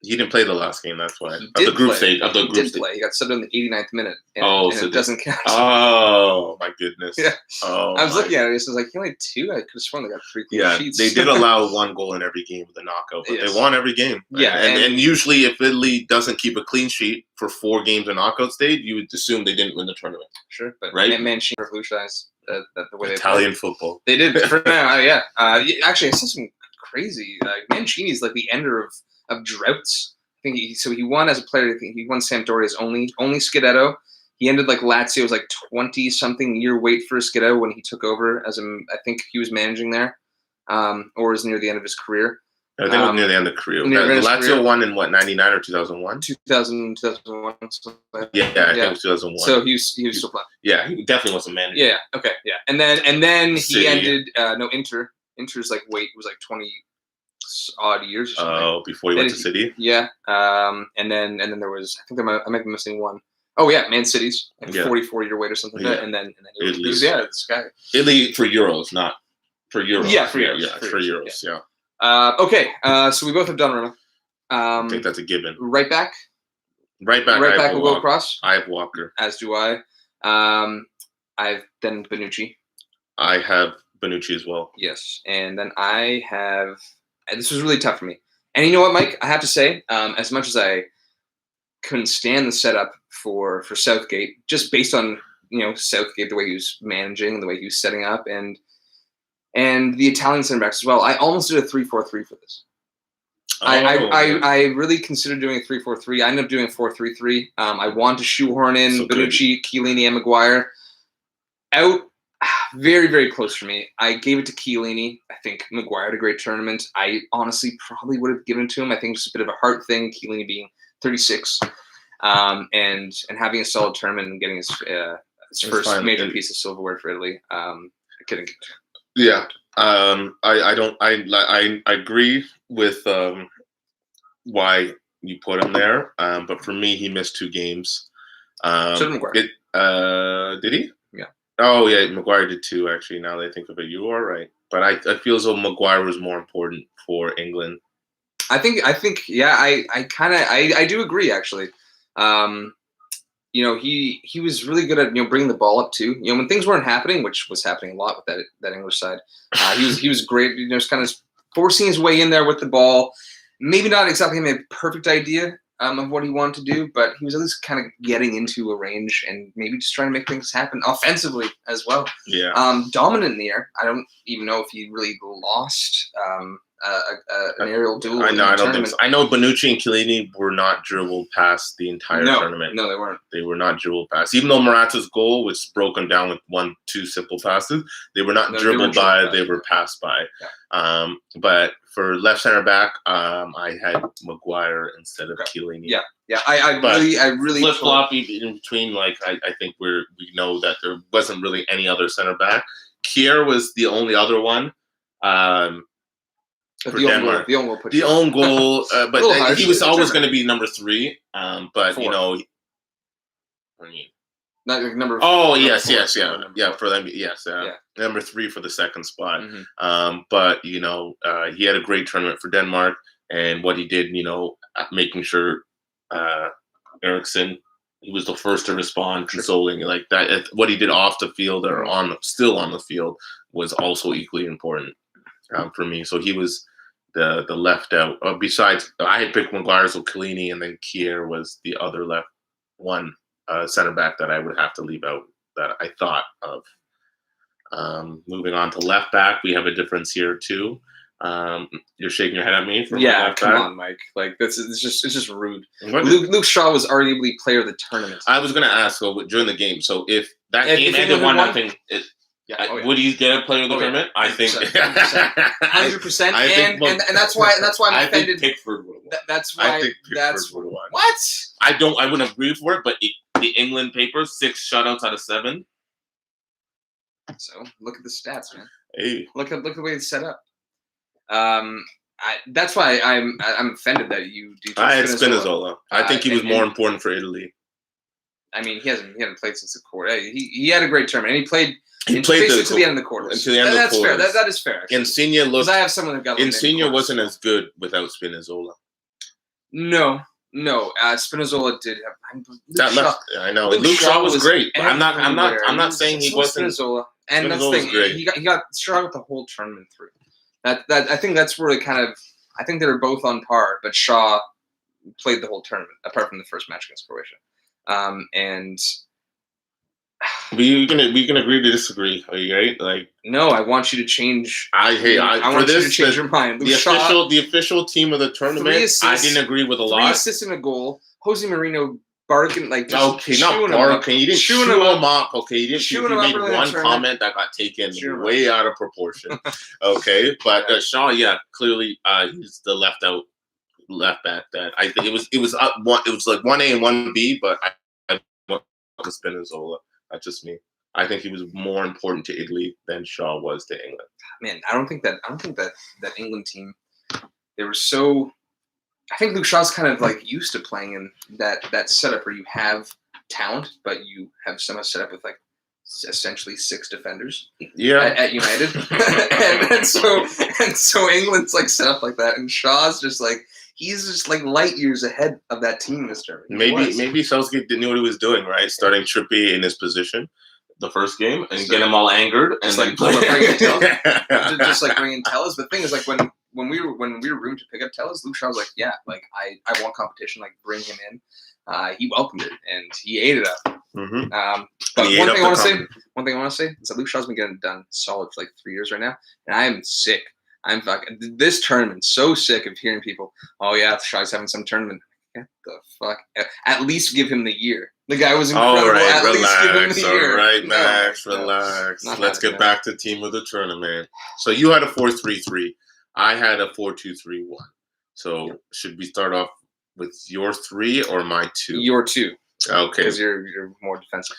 Speaker 2: He didn't play the last game. That's why. Of the group stage.
Speaker 1: He did play. He got subbed in the 89th minute. And,
Speaker 2: so
Speaker 1: it doesn't count.
Speaker 2: Oh my goodness.
Speaker 1: Yeah.
Speaker 2: Oh,
Speaker 1: I was looking at it. It was like he only had 2. I could have sworn they got 3 clean sheets.
Speaker 2: They did allow 1 goal in every game with the knockout, but they won every game.
Speaker 1: Yeah,
Speaker 2: and usually if Italy doesn't keep a clean sheet for 4 games in knockout stage, you would assume they didn't win the tournament.
Speaker 1: Sure, but
Speaker 2: right?
Speaker 1: Mancini revolutionized the way
Speaker 2: Italian football.
Speaker 1: They did for now. Yeah. Actually, I saw some crazy. Mancini's like the ender of droughts. I think he won as a player. I think he won Sampdoria's only Scudetto. He ended like Lazio's 20-something year wait for Scudetto when he took over I think he was managing there, or was near the end of his career.
Speaker 2: I think it was near the end of the career. Lazio won in what, 99 or 2001?
Speaker 1: 2001.
Speaker 2: Yeah, I think it was 2001.
Speaker 1: So he was still playing.
Speaker 2: Yeah, he definitely was a manager.
Speaker 1: Yeah. Okay. Yeah. And then
Speaker 2: City.
Speaker 1: He ended Inter. Inter's wait was 20 odd years or something.
Speaker 2: Oh, before he went to City?
Speaker 1: Yeah. And then there was, I think I might be missing one. Oh yeah, Man City's 44-year wait or something like that. And then it was this guy.
Speaker 2: Italy for Euros, not for Euros.
Speaker 1: Yeah, for Euros.
Speaker 2: Yeah, for Euros. Yeah.
Speaker 1: Okay. So we both have Donnarumma.
Speaker 2: I think that's a given.
Speaker 1: Right back.
Speaker 2: Right back
Speaker 1: will go across.
Speaker 2: I have Walker.
Speaker 1: As do I. I've then Bonucci.
Speaker 2: I have Bonucci as well.
Speaker 1: Yes, and then I have. And this was really tough for me. And you know what, Mike? I have to say, as much as I couldn't stand the setup for Southgate, just based on Southgate, the way he was managing, the way he was setting up, and the Italian center backs as well, I almost did a 3-4-3 for this. I really considered doing a 3-4-3. I ended up doing a 4-3-3. I wanted to shoehorn in Bonucci, Chiellini, and Maguire. Out. Very, very close for me. I gave it to Chiellini. I think Maguire had a great tournament. I honestly probably would have given it to him. I think it's a bit of a heart thing, Chiellini being 36, and having a solid tournament and getting his first major piece of silverware for Italy. I couldn't get to him.
Speaker 2: Yeah. I agree with why you put him there. But for me, he missed 2 games.
Speaker 1: So did Maguire.
Speaker 2: Did he?
Speaker 1: Yeah.
Speaker 2: Oh yeah, Maguire did 2 actually. Now that I think of it, you are right. But I feel as though Maguire was more important for England.
Speaker 1: I think yeah. I do agree actually. He was really good at bringing the ball up too. When things weren't happening, which was happening a lot with that English side. He was great. Just kind of forcing his way in there with the ball. Maybe not exactly having a perfect idea of what he wanted to do, but he was at least kind of getting into a range and maybe just trying to make things happen offensively as well.
Speaker 2: Yeah.
Speaker 1: Dominant in the air. I don't even know if he really lost an aerial duel.
Speaker 2: I
Speaker 1: in
Speaker 2: know.
Speaker 1: the
Speaker 2: I don't think
Speaker 1: tournament.
Speaker 2: so. I know Bonucci and Chiellini were not dribbled past the entire tournament.
Speaker 1: No, they weren't.
Speaker 2: They were not dribbled past. Even though Morata's goal was broken down with 1-2 simple passes, they were not dribbled by. They were passed by.
Speaker 1: Yeah.
Speaker 2: But for left center back, I had Maguire instead of Chiellini.
Speaker 1: Yeah. Yeah, I really
Speaker 2: flip floppy in between. Like I think we know that there wasn't really any other center back. Kier was the only other one. For Denmark,
Speaker 1: the own
Speaker 2: goal, but he was always going to be number 3. But
Speaker 1: 4.
Speaker 2: you know,
Speaker 1: not like number.
Speaker 2: Oh
Speaker 1: number
Speaker 2: yes,
Speaker 1: 4,
Speaker 2: yes, yeah,
Speaker 1: number
Speaker 2: yeah.
Speaker 1: 4.
Speaker 2: For them, yes, number 3 for the second spot.
Speaker 1: Mm-hmm.
Speaker 2: But you know, he had a great tournament for Denmark, and what he did, you know, making sure Eriksson, he was the first to respond, consoling like that. What he did off the field or still on the field was also equally important for me. So he was the left out. Besides, I had picked Maguire, so Chiellini, and then Kier was the other left one center back that I would have to leave out that I thought of. Moving on to left back, we have a difference here too. You're shaking your head at me for left
Speaker 1: come
Speaker 2: back?
Speaker 1: on, Mike. Like it's just rude.
Speaker 2: What?
Speaker 1: Luke Shaw was arguably player of the tournament.
Speaker 2: I was gonna ask during the game. So if that game ended 1-0, would he get a player of the tournament?
Speaker 1: Yeah.
Speaker 2: I think
Speaker 1: 100%. And that's why I'm offended.
Speaker 2: I think Pickford would have won.
Speaker 1: That's why.
Speaker 2: I think Pickford would have won.
Speaker 1: What?
Speaker 2: I wouldn't agree for it, but the England papers 6 shutouts out of 7.
Speaker 1: So look at the stats, man.
Speaker 2: Hey,
Speaker 1: look at the way it's set up. That's why I'm offended that you do.
Speaker 2: I had Spinazzola. I think he was more important for Italy.
Speaker 1: I mean, he hasn't played since the quarter. He had a great tournament, and he played to the end of the quarter.
Speaker 2: Until the end of the quarter.
Speaker 1: That's fair. That is fair.
Speaker 2: Insigne looked.
Speaker 1: Because I have someone who got.
Speaker 2: Insigne wasn't as good without Spinazzola.
Speaker 1: No. Spinazzola did have.
Speaker 2: I know. Luke Shaw was great. I'm not saying he wasn't.
Speaker 1: Spinazzola, and that's the thing. He got struggled the whole tournament through. That I think that's really kind of. I think they were both on par, but Shaw played the whole tournament apart from the first match against Croatia. And
Speaker 2: we can agree to disagree. Are you right? Like,
Speaker 1: no, I want you to change.
Speaker 2: I want you to change
Speaker 1: your mind.
Speaker 2: The official team of the tournament. I didn't agree with a lot.
Speaker 1: 3 assists and a goal. Jose Mourinho barking like
Speaker 2: not barking. You didn't chew him up. Okay, you didn't. You made one comment that got taken way out of proportion. Okay, but Shaw, clearly he's the left back. That I think it was up one. It was like 1A and 1B, but I went to Spinazzola. That's just me. I think he was more important to Italy than Shaw was to England.
Speaker 1: Man, I don't think that England team. They were so. I think Luke Shaw's kind of like used to playing in that setup where you have talent, but you have somehow set up with like essentially 6 defenders.
Speaker 2: Yeah.
Speaker 1: At United, and so England's like set up like that, and Shaw's just like. He's just like light years ahead of that team this tournament.
Speaker 2: Maybe Southgate didn't know what he was doing, right? Starting Trippier in his position the first game and get him all angered and
Speaker 1: just like bringing Tellez. The thing is, like when we were roomed to pick up Tellez, Luke Shaw was like, yeah, like I want competition, like bring him in. He welcomed it and he ate it up.
Speaker 2: Mm-hmm.
Speaker 1: But one thing I want to say is that Luke Shaw's been getting it done solid for like 3 years right now, and I am sick. I'm fucking this tournament. So sick of hearing people. Oh yeah, Shaw's having some tournament. Get the fuck. At least give him the year. The guy was incredible.
Speaker 2: All right,
Speaker 1: at least give him the year.
Speaker 2: All right, Max, relax. Let's get back to team of the tournament. So you had a 4-3-3. I had a 4-2-3-1. So should we start off with your 3 or my 2?
Speaker 1: Your 2.
Speaker 2: Okay.
Speaker 1: Because you're more defensive.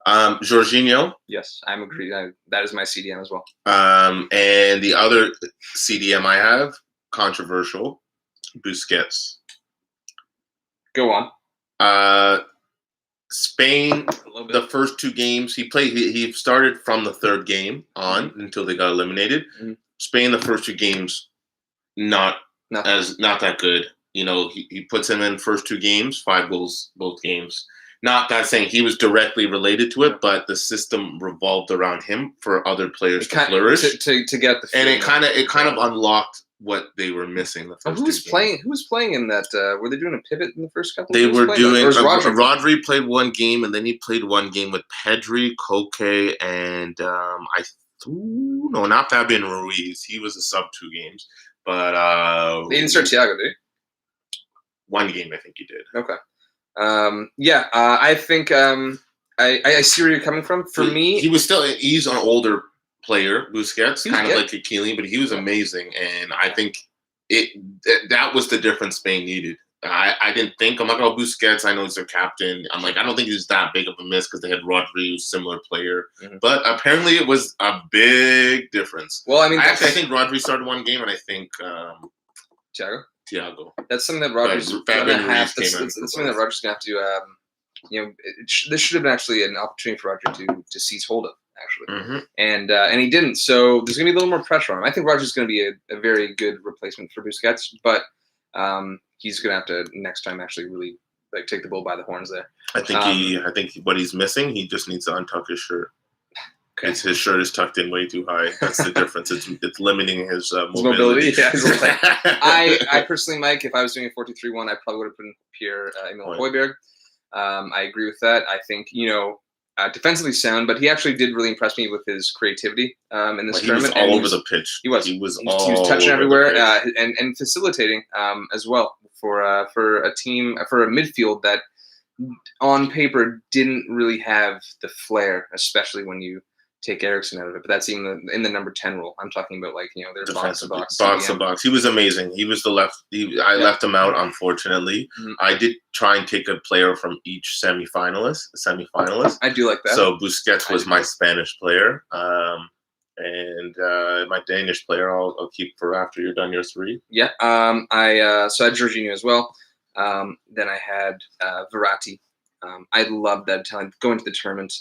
Speaker 2: Jorginho.
Speaker 1: Yes, I'm agreed. That is my CDM as well.
Speaker 2: And the other CDM I have, controversial, Busquets.
Speaker 1: Go on.
Speaker 2: Spain, the first 2 games he played, he started from the 3rd game on until they got eliminated. Mm-hmm. Spain, the first 2 games, not that good. You know, he puts him in first 2 games, 5 goals both games. Not that saying he was directly related to it, but the system revolved around him for other players to flourish
Speaker 1: to get the.
Speaker 2: And it kind of unlocked what they were missing. The first
Speaker 1: who was playing in that? Were they doing a pivot in the first couple?
Speaker 2: They were doing.
Speaker 1: Rodri
Speaker 2: played 1 game, and then he played 1 game with Pedri, Koke, and not Fabian Ruiz. He was a sub 2 games, But
Speaker 1: He didn't start Thiago, did he?
Speaker 2: One game, I think he did.
Speaker 1: Okay. I think I see where you're coming from. For me,
Speaker 2: he's an older player, Busquets, kind of
Speaker 1: good.
Speaker 2: like Hakimi, but he was amazing, and I think that was the difference Spain needed. I didn't think, I'm like, oh, Busquets, I know he's their captain. I'm like, I don't think he's that big of a miss because they had Rodri, similar player. Mm-hmm. But apparently it was a big difference.
Speaker 1: Well, I mean,
Speaker 2: I think Rodri started one game, and I think
Speaker 1: Thiago. That's something that Rodri's gonna have. That's something that Rodri's gonna have to. This should have been actually an opportunity for Rodri to seize hold of, actually,
Speaker 2: mm-hmm.
Speaker 1: and he didn't. So there's gonna be a little more pressure on him. I think Rodri's gonna be a very good replacement for Busquets, but he's gonna have to next time actually really take the bull by the horns there.
Speaker 2: I think what he's missing, he just needs to untuck his shirt. Okay. His shirt is tucked in way too high. That's the difference. It's limiting his mobility.
Speaker 1: Yeah, I personally, Mike, if I was doing a 4-2-3-1, I probably would have put in Pierre-Emile Højbjerg. I agree with that. I think defensively sound, but he actually did really impress me with his creativity in this tournament.
Speaker 2: He was all over the pitch.
Speaker 1: He was touching everywhere and facilitating as well for a team, for a midfield that on paper didn't really have the flair, especially when you take Eriksen out of it. But that's even in the number 10 role. I'm talking about their box to box.
Speaker 2: He was amazing. He was the left. I left him out, unfortunately. Mm-hmm. I did try and take a player from each semifinalist.
Speaker 1: I do like that.
Speaker 2: So Busquets was my Spanish player, and my Danish player I'll keep for after you're done your three.
Speaker 1: Yeah. I had Jorginho as well. Then I had Verratti. I loved that talent going to the tournament.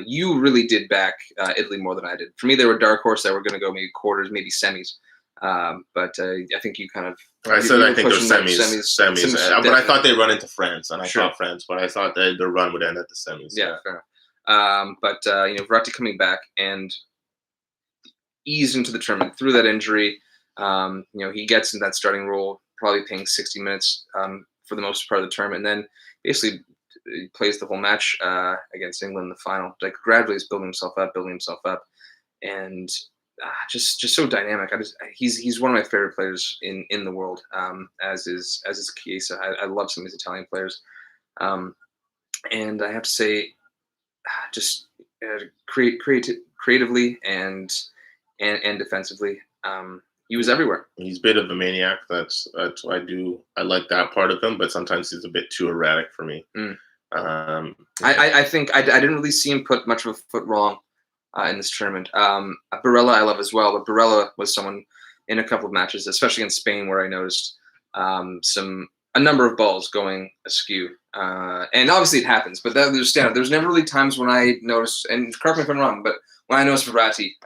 Speaker 1: You really did back Italy more than I did. For me, they were dark horse that were going to go maybe quarters, maybe semis. But I think you kind of.
Speaker 2: I think they're semis. But I thought they'd run into France, and I thought France, but I thought that their run would end at the semis.
Speaker 1: Yeah, fair enough. But Verratti coming back and eased into the tournament through that injury. He gets in that starting role, probably playing 60 minutes for the most part of the tournament, and then basically. He plays the whole match against England in the final. Gradually, he's building himself up, and just so dynamic. He's one of my favorite players in the world. As is Chiesa. I love some of these Italian players, and I have to say, just creatively and defensively. He was everywhere.
Speaker 2: He's a bit of a maniac. That's what I do. I like that part of him, but sometimes he's a bit too erratic for me.
Speaker 1: Mm. I think I didn't really see him put much of a foot wrong in this tournament. Barella I love as well, but Barella was someone in a couple of matches, especially in Spain, where I noticed a number of balls going askew. And obviously it happens, but there's standard. There's never really times when I noticed, and correct me if I'm wrong, but when I noticed Verratti,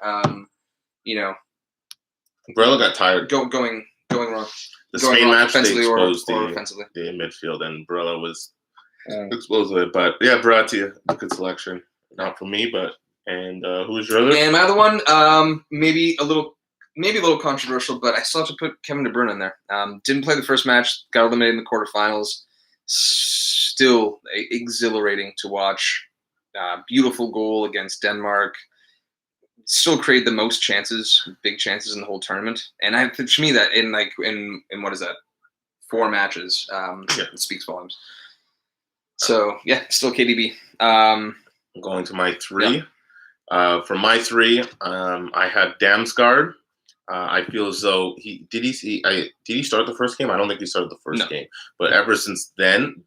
Speaker 2: Barella got tired
Speaker 1: going wrong.
Speaker 2: The Spain match they exposed the midfield, and Barella was exposed it. But yeah, Verratti, a good selection. Not for me, but who was your other?
Speaker 1: And my other one, maybe a little controversial, but I still have to put Kevin De Bruyne in there. Didn't play the first match, got eliminated in the quarterfinals. Still exhilarating to watch. Beautiful goal against Denmark. Still created the most chances, big chances in the whole tournament. And to me, that in what is that, 4 matches, it speaks volumes. So yeah, still KDB.
Speaker 2: Going to my 3. Yeah. For my 3, I had Damsgaard. I feel as though did he start the first game? I don't think he started the first game. But ever since then,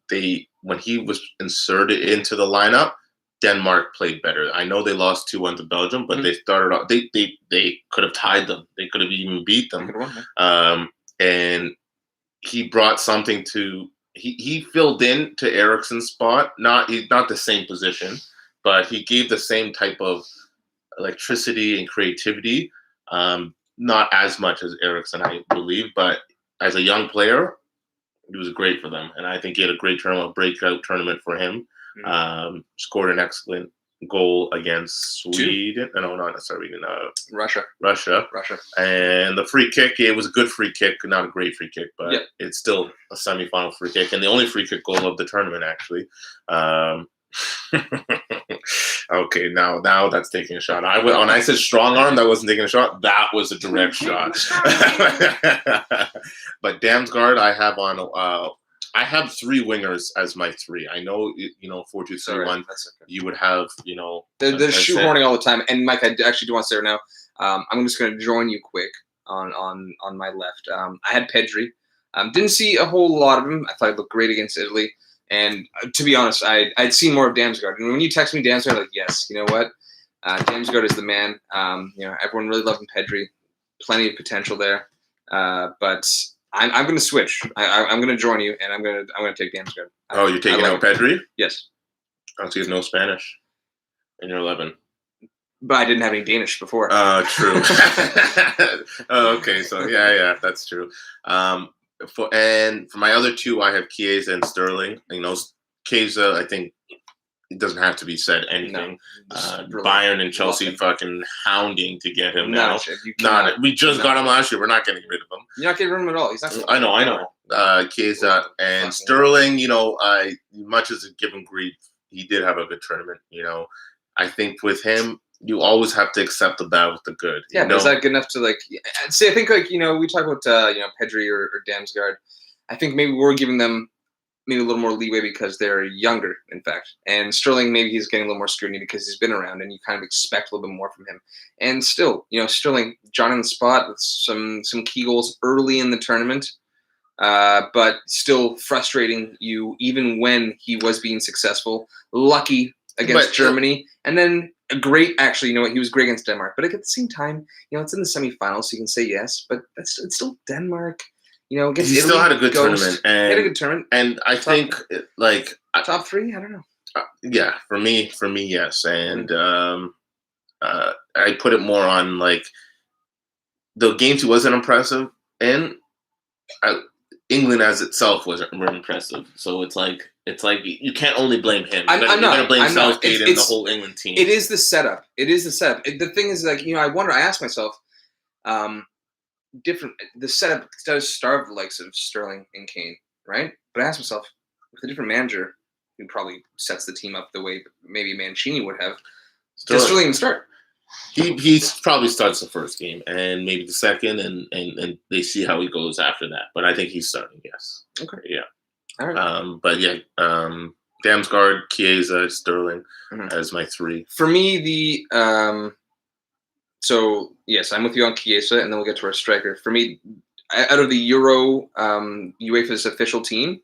Speaker 2: when he was inserted into the lineup, Denmark played better. I know they lost 2-1 to Belgium, but they started off. They could have tied them. They could have even beat them. And he brought something to. He filled in to Eriksen's spot. He's not the same position, but he gave the same type of electricity and creativity. Not as much as Eriksen, I believe, but as a young player, it was great for them. And I think he had a great breakout tournament for him. Scored an excellent goal against Sweden. No, not Sweden. Russia. And the free kick, it was a good free kick, not a great free kick, but it's still a semifinal free kick, and the only free kick goal of the tournament, actually. Okay, now that's taking a shot. When I said strong arm, that wasn't taking a shot. That was a direct shot. But Damsgaard, I have on. I have three wingers as my three. I know, 4-2-3-1. You would have,
Speaker 1: They're shoehorning all the time. And Mike, I actually do want to say right now, I'm just going to join you quick on my left. I had Pedri. Didn't see a whole lot of him. I thought he looked great against Italy. And to be honest, I'd seen more of Damsgaard. And when you text me Damsgaard, I'm like, yes, you know what? Damsgaard is the man. Everyone really loving Pedri. Plenty of potential there. But I'm going to switch. I'm going to join you, and I'm going to take Damsgaard.
Speaker 2: Oh, you're taking out Pedri?
Speaker 1: Yes.
Speaker 2: Oh, so you have no Spanish in your 11.
Speaker 1: But I didn't have any Danish before.
Speaker 2: True. Okay, so yeah, that's true. For my other two, I have Chiesa and Sterling. Chiesa, I think it doesn't have to be said anything. No, Bayern and Chelsea fucking hounding to get him now. We just got him last year. We're not getting rid of him.
Speaker 1: You're not getting rid of him at all. He's not.
Speaker 2: I know. Chiesa and Sterling. Much as a given grief, he did have a good tournament. I think with him, you always have to accept the bad with the good.
Speaker 1: Yeah, but is that good enough to say? I think we talk about Pedri or Damsgaard. I think maybe we're giving them maybe a little more leeway because they're younger, in fact. And Sterling, maybe he's getting a little more scrutiny because he's been around, and you kind of expect a little bit more from him. And still, Sterling, John on the spot with some key goals early in the tournament, but still frustrating you even when he was being successful. Lucky against Germany, and then a great, actually, he was great against Denmark. But at the same time, it's in the semifinals, so you can say yes, but it's still Denmark. Against
Speaker 2: he
Speaker 1: Italy,
Speaker 2: still had a good tournament.
Speaker 1: He had a good tournament.
Speaker 2: And I think,
Speaker 1: top three? I don't know.
Speaker 2: Yeah, for me, yes. And I put it more on, the games he wasn't impressive in, England as itself wasn't very impressive. So it's like you can't only blame him. You're going to blame Southgate and the whole England team.
Speaker 1: It is the setup. The thing is, I ask myself, the setup does starve the likes of Sterling and Kane, right? But I ask myself, with a different manager who probably sets the team up the way maybe Mancini would have, does Sterling even start?
Speaker 2: He probably starts the first game and maybe the second, and they see how he goes after that. But I think he's starting, yes.
Speaker 1: Okay.
Speaker 2: Yeah.
Speaker 1: All right.
Speaker 2: But yeah, Damsgaard, Chiesa, Sterling as my three.
Speaker 1: For me, so yes, I'm with you on Chiesa, and then we'll get to our striker. For me, out of the Euro UEFA's official team,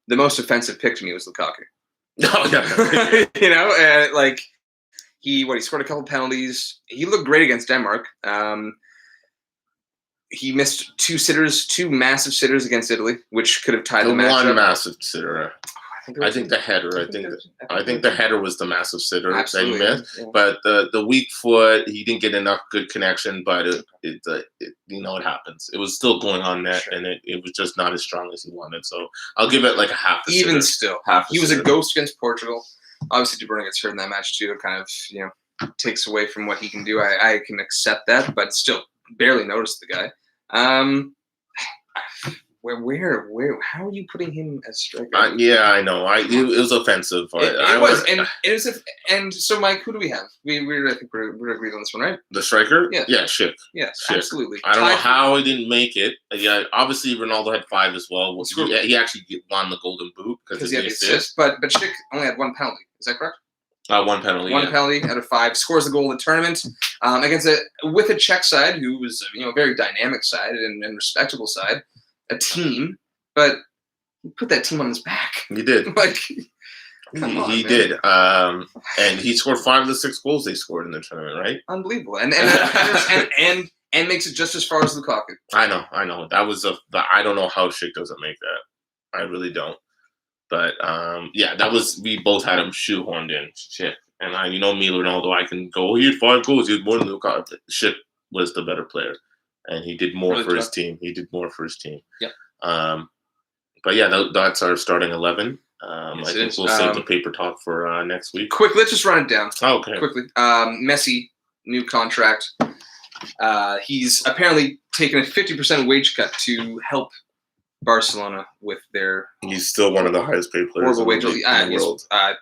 Speaker 1: the most offensive pick to me was Lukaku.
Speaker 2: Oh yeah.
Speaker 1: He scored a couple penalties. He looked great against Denmark. He missed two massive sitters against Italy, which could have tied the match up.
Speaker 2: One massive sitter. I think the header. I think the header was the massive sitter that he missed. Yeah. But the weak foot, he didn't get enough good connection. But it happens. It was still going on net, and it was just not as strong as he wanted. So I'll give it a half.
Speaker 1: Even still, he was a ghost against Portugal. Obviously, De Bruyne gets hurt in that match too. It kind of takes away from what he can do. I can accept that, but still barely noticed the guy. Where? How are you putting him as striker?
Speaker 2: Yeah, I know. It was offensive.
Speaker 1: It was, and so Mike, who do we have? I think we're agreed on this one, right?
Speaker 2: The striker?
Speaker 1: Yeah,
Speaker 2: Schick.
Speaker 1: Yes,
Speaker 2: Schick.
Speaker 1: Absolutely.
Speaker 2: I don't know how he didn't make it. Yeah, obviously Ronaldo had 5 as well. He actually won the Golden Boot because
Speaker 1: he had the assist. But Schick only had 1 penalty. Is that correct?
Speaker 2: 1 penalty.
Speaker 1: One penalty out of 5. Scores the goal in the tournament against with a Czech side who was a very dynamic side and respectable side. A team, but he put that team on his back.
Speaker 2: He did. He did. And he scored 5 of the 6 goals they scored in the tournament, right?
Speaker 1: Unbelievable. And makes it just as far as Lukaku.
Speaker 2: I know. That was I don't know how Schick doesn't make that. I really don't. But we both had him shoehorned in. Shit. And me, Ronaldo, I can go, he had 5 goals. He had more than Lukaku. Schick was the better player. And he did more for his team.
Speaker 1: Yeah.
Speaker 2: But yeah, that's our starting 11. I think we'll save the paper talk for next week.
Speaker 1: Quick, let's just run it down.
Speaker 2: Okay.
Speaker 1: Quickly. Messi, new contract. He's apparently taken a 50% wage cut to help Barcelona with their
Speaker 2: He's still one of the highest paid players
Speaker 1: horrible
Speaker 2: in the,
Speaker 1: wage.
Speaker 2: league, in the world.
Speaker 1: I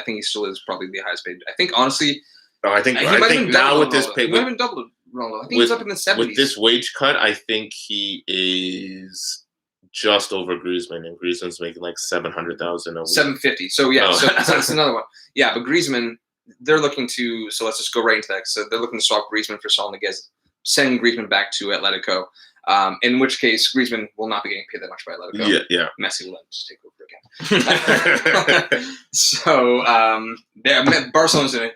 Speaker 1: think he still is probably the highest paid. I think honestly,
Speaker 2: No, I think
Speaker 1: he might have been
Speaker 2: now with
Speaker 1: double
Speaker 2: this
Speaker 1: Ronaldo.
Speaker 2: pay,
Speaker 1: He might have been double Ronaldo. I think he's up in the 70s.
Speaker 2: with this wage cut, I think he is just over Griezmann, and Griezmann's making like 700,000 a week.
Speaker 1: 750. So yeah,
Speaker 2: Oh.
Speaker 1: so that's another one. Yeah, but Griezmann, they're looking to. So let's just go right into that. So they're looking to swap Griezmann for Saul Niguez, sending Griezmann back to Atletico. In which case, Griezmann will not be getting paid that much by Atletico.
Speaker 2: Yeah.
Speaker 1: Messi will then just take over again. So Barcelona's in a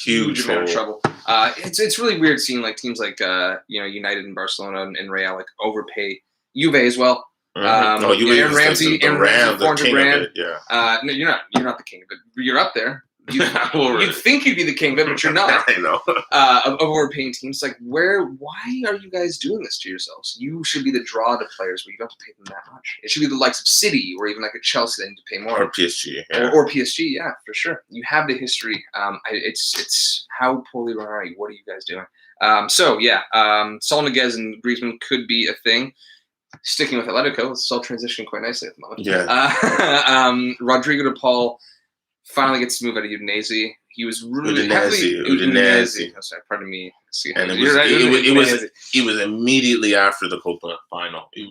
Speaker 1: huge amount of trouble. It's really weird seeing like teams like United and Barcelona and Real like overpay Juve as well.
Speaker 2: Juve
Speaker 1: Aaron Ramsey,
Speaker 2: the Ram, the
Speaker 1: 400
Speaker 2: king
Speaker 1: grand.
Speaker 2: of it, yeah.
Speaker 1: No, you're not. You're not the king of it. You're up there.
Speaker 2: Right.
Speaker 1: You'd think you'd be the king of it, but you're not.
Speaker 2: I know.
Speaker 1: Of overpaying teams, like why are you guys doing this to yourselves? You should be the draw to players where you don't have to pay them that much. It should be the likes of City or even like a Chelsea that need to pay more.
Speaker 2: Or PSG. Yeah.
Speaker 1: Or PSG, yeah, for sure. You have the history. It's how poorly run are you? What are you guys doing? Saul Niguez and Griezmann could be a thing. Sticking with Atletico, it's all transitioning quite nicely at the moment.
Speaker 2: Yeah.
Speaker 1: Rodrigo de Paul finally gets to move out of Udinese. He was really
Speaker 2: Udinese.
Speaker 1: Oh, sorry, pardon me.
Speaker 2: And it was immediately after the Copa final. It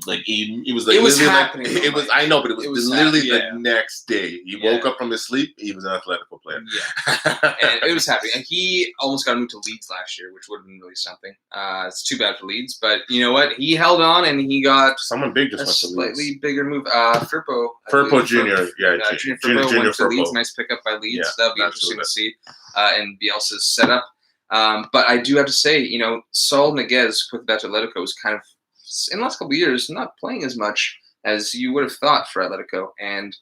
Speaker 2: was
Speaker 1: happening.
Speaker 2: I know, but it was literally
Speaker 1: happening,
Speaker 2: the next day. He woke up from his sleep. He was an Atletico player.
Speaker 1: Yeah, and it was happening. And he almost got moved to Leeds last year, which would have been really something. It's too bad for Leeds, but you know what? He held on, and he got
Speaker 2: someone big just
Speaker 1: a
Speaker 2: went to Leeds.
Speaker 1: slightly bigger move. Firpo
Speaker 2: Junior. Yeah,
Speaker 1: Junior Firpo went to Leeds. Nice pickup by Leeds.
Speaker 2: Yeah,
Speaker 1: That'll be interesting to see in Bielsa's setup. But I do have to say, Saul Niguez with Atletico is kind of, in the last couple of years, not playing as much as you would have thought for Atletico. And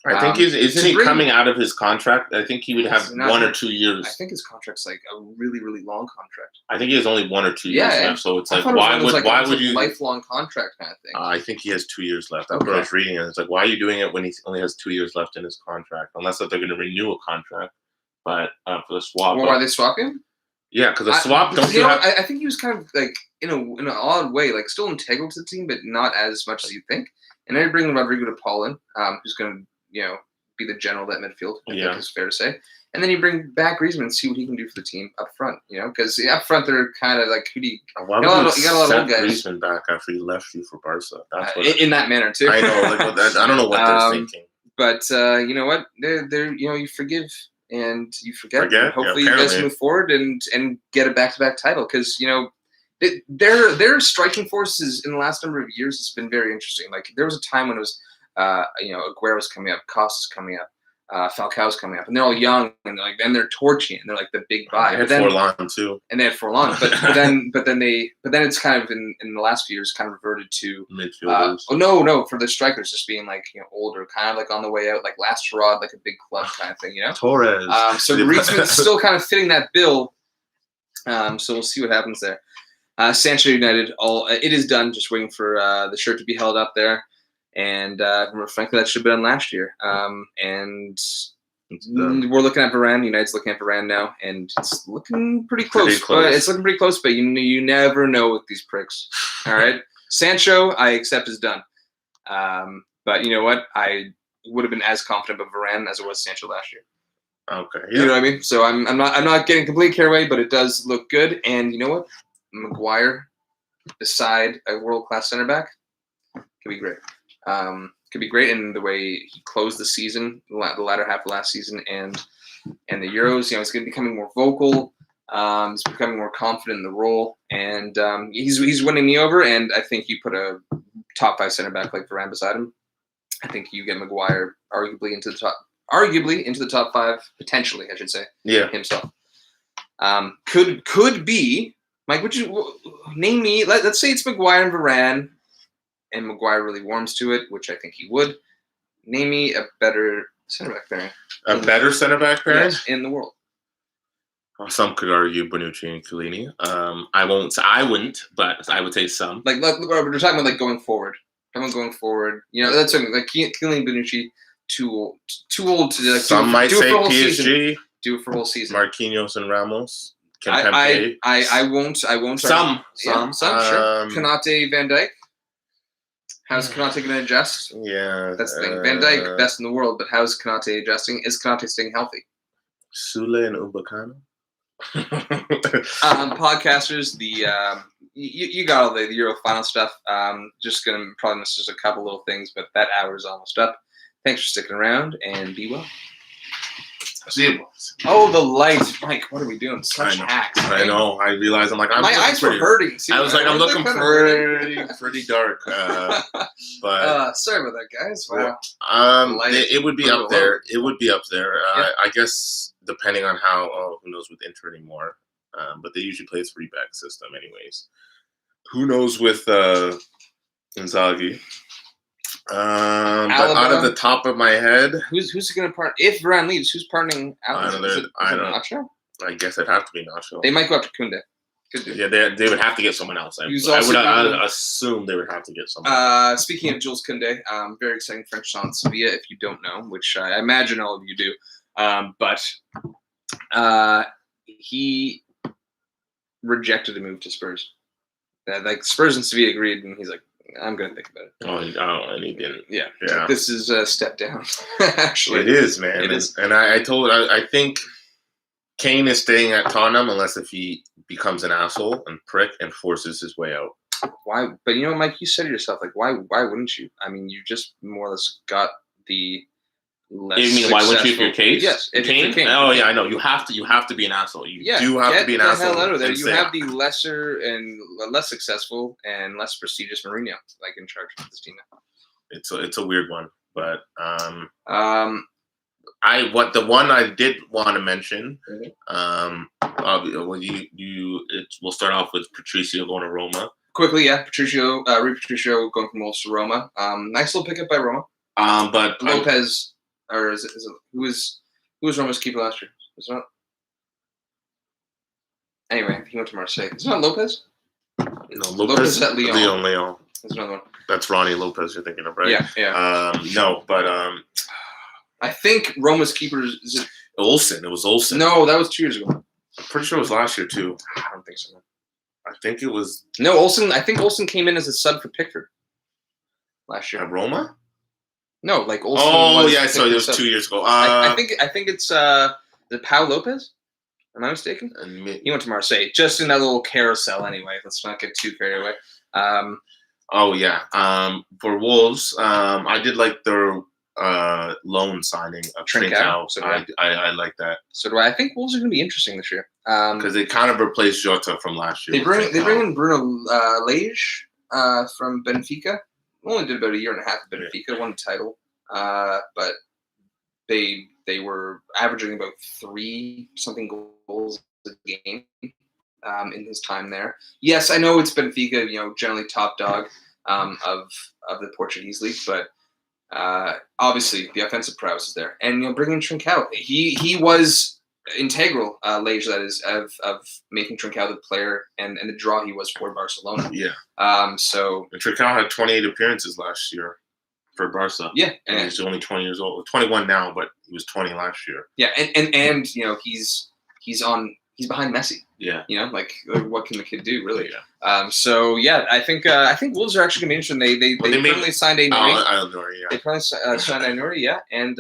Speaker 2: I think isn't he coming out of his contract? I think he would have 1 or 2 years.
Speaker 1: I think his contract's like a really, really long contract.
Speaker 2: I think he has only 1 or 2 years left. So it's like, why would you?
Speaker 1: Lifelong contract kind of thing.
Speaker 2: I think he has 2 years left. That's what I was reading. And it's like, why are you doing it when he only has 2 years left in his contract? Unless that they're going to renew a contract. But for the swap.
Speaker 1: Well, why are they swapping?
Speaker 2: Yeah, because the swap.
Speaker 1: I think he was kind of like in an odd way, like still integral to the team, but not as much as you think. And then you bring Rodrigo de Paul in, who's going to be the general of that midfield. I think is fair to say. And then you bring back Griezmann and see what he can do for the team up front. Because up front they're kind of like, who do you?
Speaker 2: Why would you got a lot of old guys. Griezmann back after he left you for Barca? That's what
Speaker 1: in that manner too.
Speaker 2: I know. I don't know what they're thinking.
Speaker 1: But you know what? They're you forgive. And you forget. Hopefully, you guys move forward and get a back-to-back title because their striking forces in the last number of years has been very interesting. Like there was a time when it was Aguero's coming up, Costa's coming up, Falcao's coming up, and they're all young and they're torching and they're like the big buy.
Speaker 2: They had Forlan too,
Speaker 1: and they had Forlan, but then it's kind of in the last few years kind of reverted to
Speaker 2: midfielders.
Speaker 1: No, for the strikers just being like older, kind of like on the way out, like last rod, like a big club kind of thing,
Speaker 2: Torres.
Speaker 1: So Griezmann's still kind of fitting that bill. So we'll see what happens there. Sancho United, it is done. Just waiting for the shirt to be held up there. And frankly, that should have been done last year. And we're looking at Varane. United's looking at Varane now, and it's looking pretty close. But it's looking pretty close. But you never know with these pricks. All right, Sancho, I accept is done. But you know what? I would have been as confident of Varane as it was Sancho last year.
Speaker 2: Okay,
Speaker 1: you know what I mean. So I'm not getting complete carried away, but it does look good. And you know what? Maguire beside a world-class center back could be great. Could be great in the way he closed the season, the latter half of last season, and the Euros. He's going to be becoming more vocal. He's becoming more confident in the role, and he's winning me over. And I think you put a top 5 center back like Varane beside him. I think you get Maguire arguably into the top 5, potentially, I should say.
Speaker 2: Yeah,
Speaker 1: himself. Could be Mike. Would you name me? Let's say it's Maguire and Varane. And Maguire really warms to it, which I think he would. Name me a better center back pairing.
Speaker 2: A better center back pairing?
Speaker 1: Yes, in the world.
Speaker 2: Well, some could argue Bonucci and Chiellini. I wouldn't, but I would say some.
Speaker 1: We're talking about going forward. That's something like Chiellini and Bonucci too old to
Speaker 2: some might say PSG.
Speaker 1: Do it for a whole season.
Speaker 2: Marquinhos and Ramos.
Speaker 1: I won't.
Speaker 2: Some.
Speaker 1: Sure. Konate, Van Dijk. How's Konate going to adjust?
Speaker 2: Yeah.
Speaker 1: That's the thing. Van Dijk, best in the world, but how's Konate adjusting? Is Konate staying healthy?
Speaker 2: Sule and Ubakano.
Speaker 1: Podcasters, you got all the Euro final stuff. Just going to probably miss just a couple little things, but that hour is almost up. Thanks for sticking around, and be well.
Speaker 2: See you.
Speaker 1: Oh, the light. Mike, what are we doing? Such hacks. Right?
Speaker 2: I know. I realized I'm like,
Speaker 1: my eyes were hurting. See,
Speaker 2: I was like, I'm looking pretty dark. But
Speaker 1: sorry about that, guys. Wow.
Speaker 2: It would be up there. It would be up there. I guess depending on how, who knows with Inter anymore. But they usually play a 3-back system anyways. Who knows with Inzaghi? But out of the top of my head,
Speaker 1: who's going to part? If Varane leaves, who's parting Alaba?
Speaker 2: I don't know. I guess it'd have to be Nacho.
Speaker 1: They might go after Koundé.
Speaker 2: Yeah, they would have to get someone else. I would assume they would have to get someone.
Speaker 1: Speaking of Jules Koundé, very exciting French on Sevilla. If you don't know, which I imagine all of you do, but he rejected a move to Spurs. Like Spurs and Sevilla agreed, and he's like, I'm going to think about it.
Speaker 2: And he didn't.
Speaker 1: Yeah. This is a step down, actually.
Speaker 2: It is, man. It is. And I think Kane is staying at Tottenham unless if he becomes an asshole and prick and forces his way out.
Speaker 1: Why? But you know, Mike, you said it yourself. Like, why wouldn't you? I mean, you just more or less got the less.
Speaker 2: You mean why wouldn't you if you're Kane?
Speaker 1: Yes, if
Speaker 2: Kane. Oh yeah, I know. You have to be an asshole. You do have to be an asshole.
Speaker 1: Get the hell out of there. You have the lesser and less successful and less prestigious Mourinho, like in charge of this team now.
Speaker 2: It's a weird one, but the one I did want to mention. We'll start off with Patricio going to Roma.
Speaker 1: Quickly, yeah, Patricio going from Wolves to Roma. Nice little pickup by Roma.
Speaker 2: But
Speaker 1: Lopez, or is it who was Roma's keeper last year? Was it not? Anyway, he went to Marseille. Is it not Lopez?
Speaker 2: No, Lopez at Lyon. Lyon.
Speaker 1: There's another one.
Speaker 2: That's Ronnie Lopez you're thinking of, right?
Speaker 1: Yeah.
Speaker 2: No, but
Speaker 1: I think Roma's keeper is it
Speaker 2: Olsen. It was Olsen.
Speaker 1: No, that was 2 years ago.
Speaker 2: I'm pretty sure it was last year too.
Speaker 1: I don't think so.
Speaker 2: I think it was.
Speaker 1: No, Olsen. I think Olsen came in as a sub for Pickford last year.
Speaker 2: At Roma?
Speaker 1: No, like Olsen.
Speaker 2: Oh yeah, so it was 2 years ago.
Speaker 1: I think it's the Pau Lopez. Am I mistaken? He went to Marseille. Just in that little carousel, anyway. Let's not get too carried away.
Speaker 2: For Wolves, I did like their loan signing of Trincao. So I like that.
Speaker 1: So do I. I think Wolves are going to be interesting this year
Speaker 2: because they kind of replaced Jota from last year.
Speaker 1: They bring in Bruno Lage from Benfica. Only did about a year and a half at Benfica, won the title, but they were averaging about 3-something goals a game in his time there. Yes, I know it's Benfica, generally top dog of the Portuguese league, but obviously the offensive prowess is there. And bringing Trincao, he was integral, Lage, that is, of making Trincao the player and the draw he was for Barcelona.
Speaker 2: Yeah.
Speaker 1: So
Speaker 2: Trincao had 28 appearances last year for Barca.
Speaker 1: Yeah,
Speaker 2: and he's only 20 years old. 21 now, but he was 20 last year.
Speaker 1: Yeah, and he's behind Messi.
Speaker 2: Yeah.
Speaker 1: What can the kid do, really?
Speaker 2: Yeah.
Speaker 1: So yeah, I think Wolves are actually gonna be interesting. They currently signed a
Speaker 2: Aïnouri, yeah.
Speaker 1: They probably signed Aïnouri, yeah, and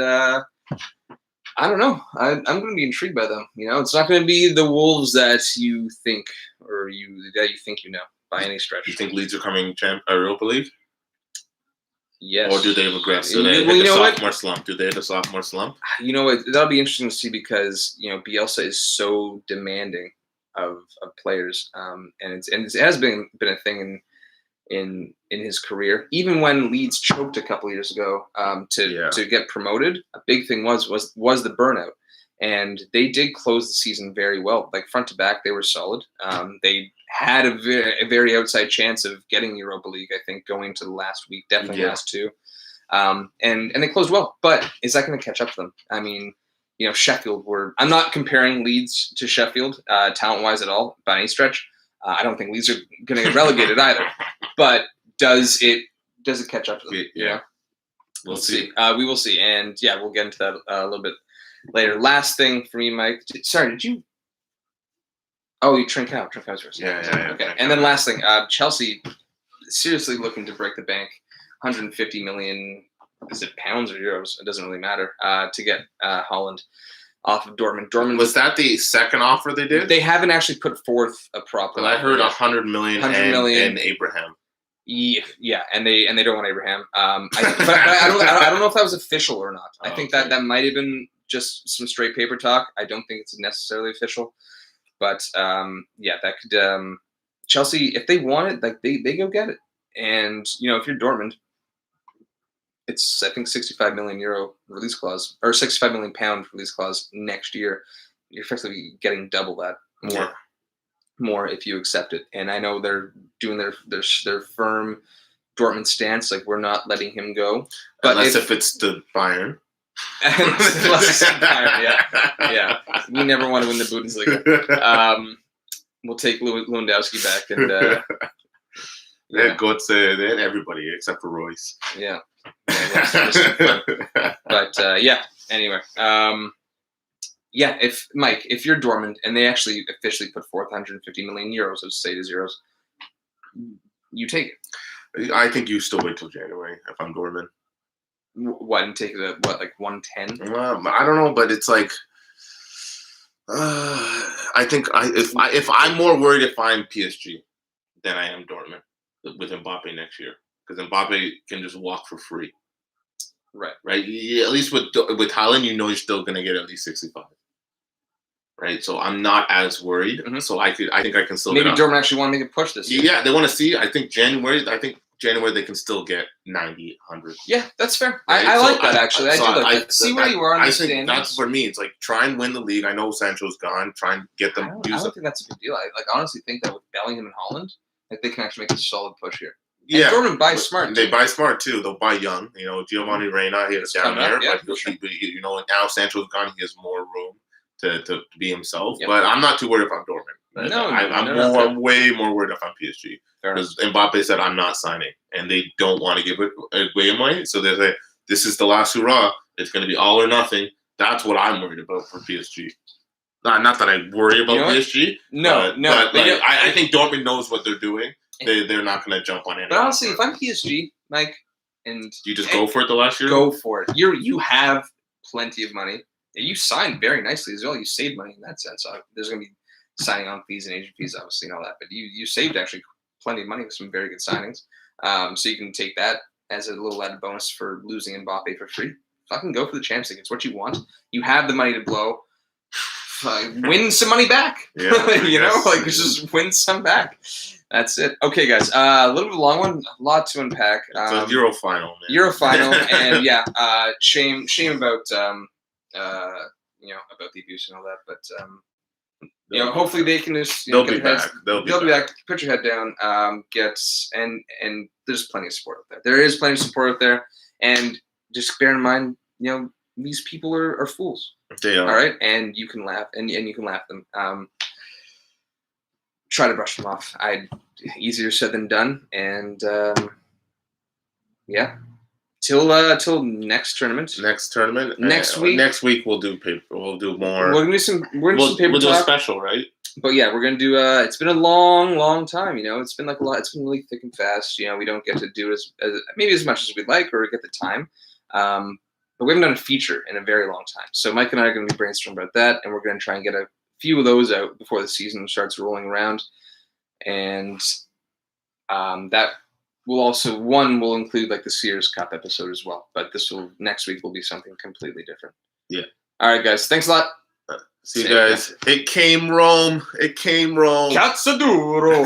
Speaker 1: I don't know. I'm gonna be intrigued by them. It's not gonna be the Wolves that you think or that you think by any stretch.
Speaker 2: You think Leeds are coming Europa League?
Speaker 1: Yes.
Speaker 2: Or do they regress? Do they hit the sophomore slump? Do they hit the sophomore slump?
Speaker 1: You know what? That'll be interesting to see because Bielsa is so demanding of players, and it has been a thing in his career. Even when Leeds choked a couple of years ago to get promoted, a big thing was the burnout, and they did close the season very well. Like front to back, they were solid. They had a very outside chance of getting Europa League, I think, going to the last week, definitely last two. And they closed well. But is that going to catch up to them? I mean, Sheffield I'm not comparing Leeds to Sheffield talent-wise at all by any stretch. I don't think Leeds are going to get relegated either. But does it catch up to them?
Speaker 2: Yeah. We'll see.
Speaker 1: We will see. And yeah, we'll get into that a little bit later. Last thing for me, Mike. Sorry, did you? Oh, you Trincao. Trincao's first.
Speaker 2: Yeah.
Speaker 1: Okay. And then last thing, Chelsea seriously looking to break the bank. 150 million. Is it pounds or euros? It doesn't really matter. To get Haaland off of Dortmund. Dortmund
Speaker 2: Was that the second offer they did?
Speaker 1: They haven't actually put forth a proper.
Speaker 2: I heard 100 million,
Speaker 1: 100 million
Speaker 2: and Abraham.
Speaker 1: Yeah, and they don't want Abraham. I don't know if that was official or not. I think that might have been just some straight paper talk. I don't think it's necessarily official, but yeah, that could Chelsea, if they want it, like they go get it. And if you're Dortmund, it's I think 65 million euro release clause or 65 million pound release clause next year. You're effectively getting double that more if you accept it. And I know they're doing their firm Dortmund stance, like we're not letting him go. But
Speaker 2: unless if it's the Bayern.
Speaker 1: Yeah. We never want to win the Bundesliga. We'll take Lewandowski back and
Speaker 2: they had Götze, they had everybody except for Royce.
Speaker 1: Yeah. But anyway. Yeah, if you're Dortmund and they actually officially put forth 150 million euros, let's say it is euros, you take it.
Speaker 2: I think you still wait till January if I'm Dortmund.
Speaker 1: What, and take it at like 110?
Speaker 2: I don't know, but it's like I think if I'm more worried if I'm PSG than I am Dortmund with Mbappe next year, because Mbappe can just walk for free. Right. Yeah, at least with Haaland, you're still gonna get at least 65. Right, so I'm not as worried. Mm-hmm. So I think I can still.
Speaker 1: Maybe Dortmund actually want to make a push this year.
Speaker 2: Yeah, they want to see. I think January they can still get 90, 100.
Speaker 1: Yeah, that's fair. Right? I like that actually. I do like that. See where you are on the standings.
Speaker 2: I think that's for me. It's like try and win the league. I know Sancho's gone. Try and get them.
Speaker 1: I don't think that's a big deal. I honestly think that with Bellingham and Haaland, that they can actually make a solid push here.
Speaker 2: Yeah,
Speaker 1: and Dortmund buys smart.
Speaker 2: They buy smart too. They'll buy young. Giovanni Reina, he is down there, but sure. Now Sancho's gone. He has more room to be himself. Yep. But I'm not too worried if I'm Dortmund. No, I'm way more worried if I'm PSG. Because Mbappe said I'm not signing, and they don't want to give it away money. So they say this is the last hurrah. It's going to be all or nothing. That's what I'm worried about for PSG. Not that I worry about PSG.
Speaker 1: No.
Speaker 2: But I think Dortmund knows what they're doing. They're not going to jump on it.
Speaker 1: But honestly, if I'm PSG, Mike, and
Speaker 2: you just go for it the last year.
Speaker 1: Go for it. You have plenty of money. You signed very nicely as well. You saved money in that sense. There's going to be signing on fees and agent fees, obviously, and all that. But you saved actually plenty of money with some very good signings. So you can take that as a little added bonus for losing Mbappe for free. Fucking go for the Champions League. It's what you want. You have the money to blow. Win some money back. Yeah, just win some back. That's it. Okay, guys. A little bit of a long one. A lot to unpack.
Speaker 2: It's a Euro final, man.
Speaker 1: Euro final, and yeah, shame about about the abuse and all that. But hopefully they can just
Speaker 2: they'll be back. They'll be back.
Speaker 1: Put your head down. And there's plenty of support out there. There is plenty of support out there, and just bear in mind, these people are fools.
Speaker 2: They are.
Speaker 1: All right, and you can laugh, and you can laugh at them. Try to brush them off. Easier said than done, and yeah. Till next tournament. Next week.
Speaker 2: Next week we'll do paper. We'll do more.
Speaker 1: We're gonna do some. Some paper.
Speaker 2: We'll do
Speaker 1: talk.
Speaker 2: a special, right?
Speaker 1: But yeah, we're gonna do. It's been a long time. It's been like a lot. It's been really thick and fast. We don't get to do as maybe as much as we'd like, or get the time. But we haven't done a feature in a very long time. So Mike and I are going to be brainstorming about that, and we're going to try and get a few of those out before the season starts rolling around. And that will include like the Sears Cup episode as well. But next week will be something completely different.
Speaker 2: Yeah.
Speaker 1: All right, guys. Thanks a lot.
Speaker 2: See you guys. It came Rome. It came Rome.
Speaker 1: Cazzo duro.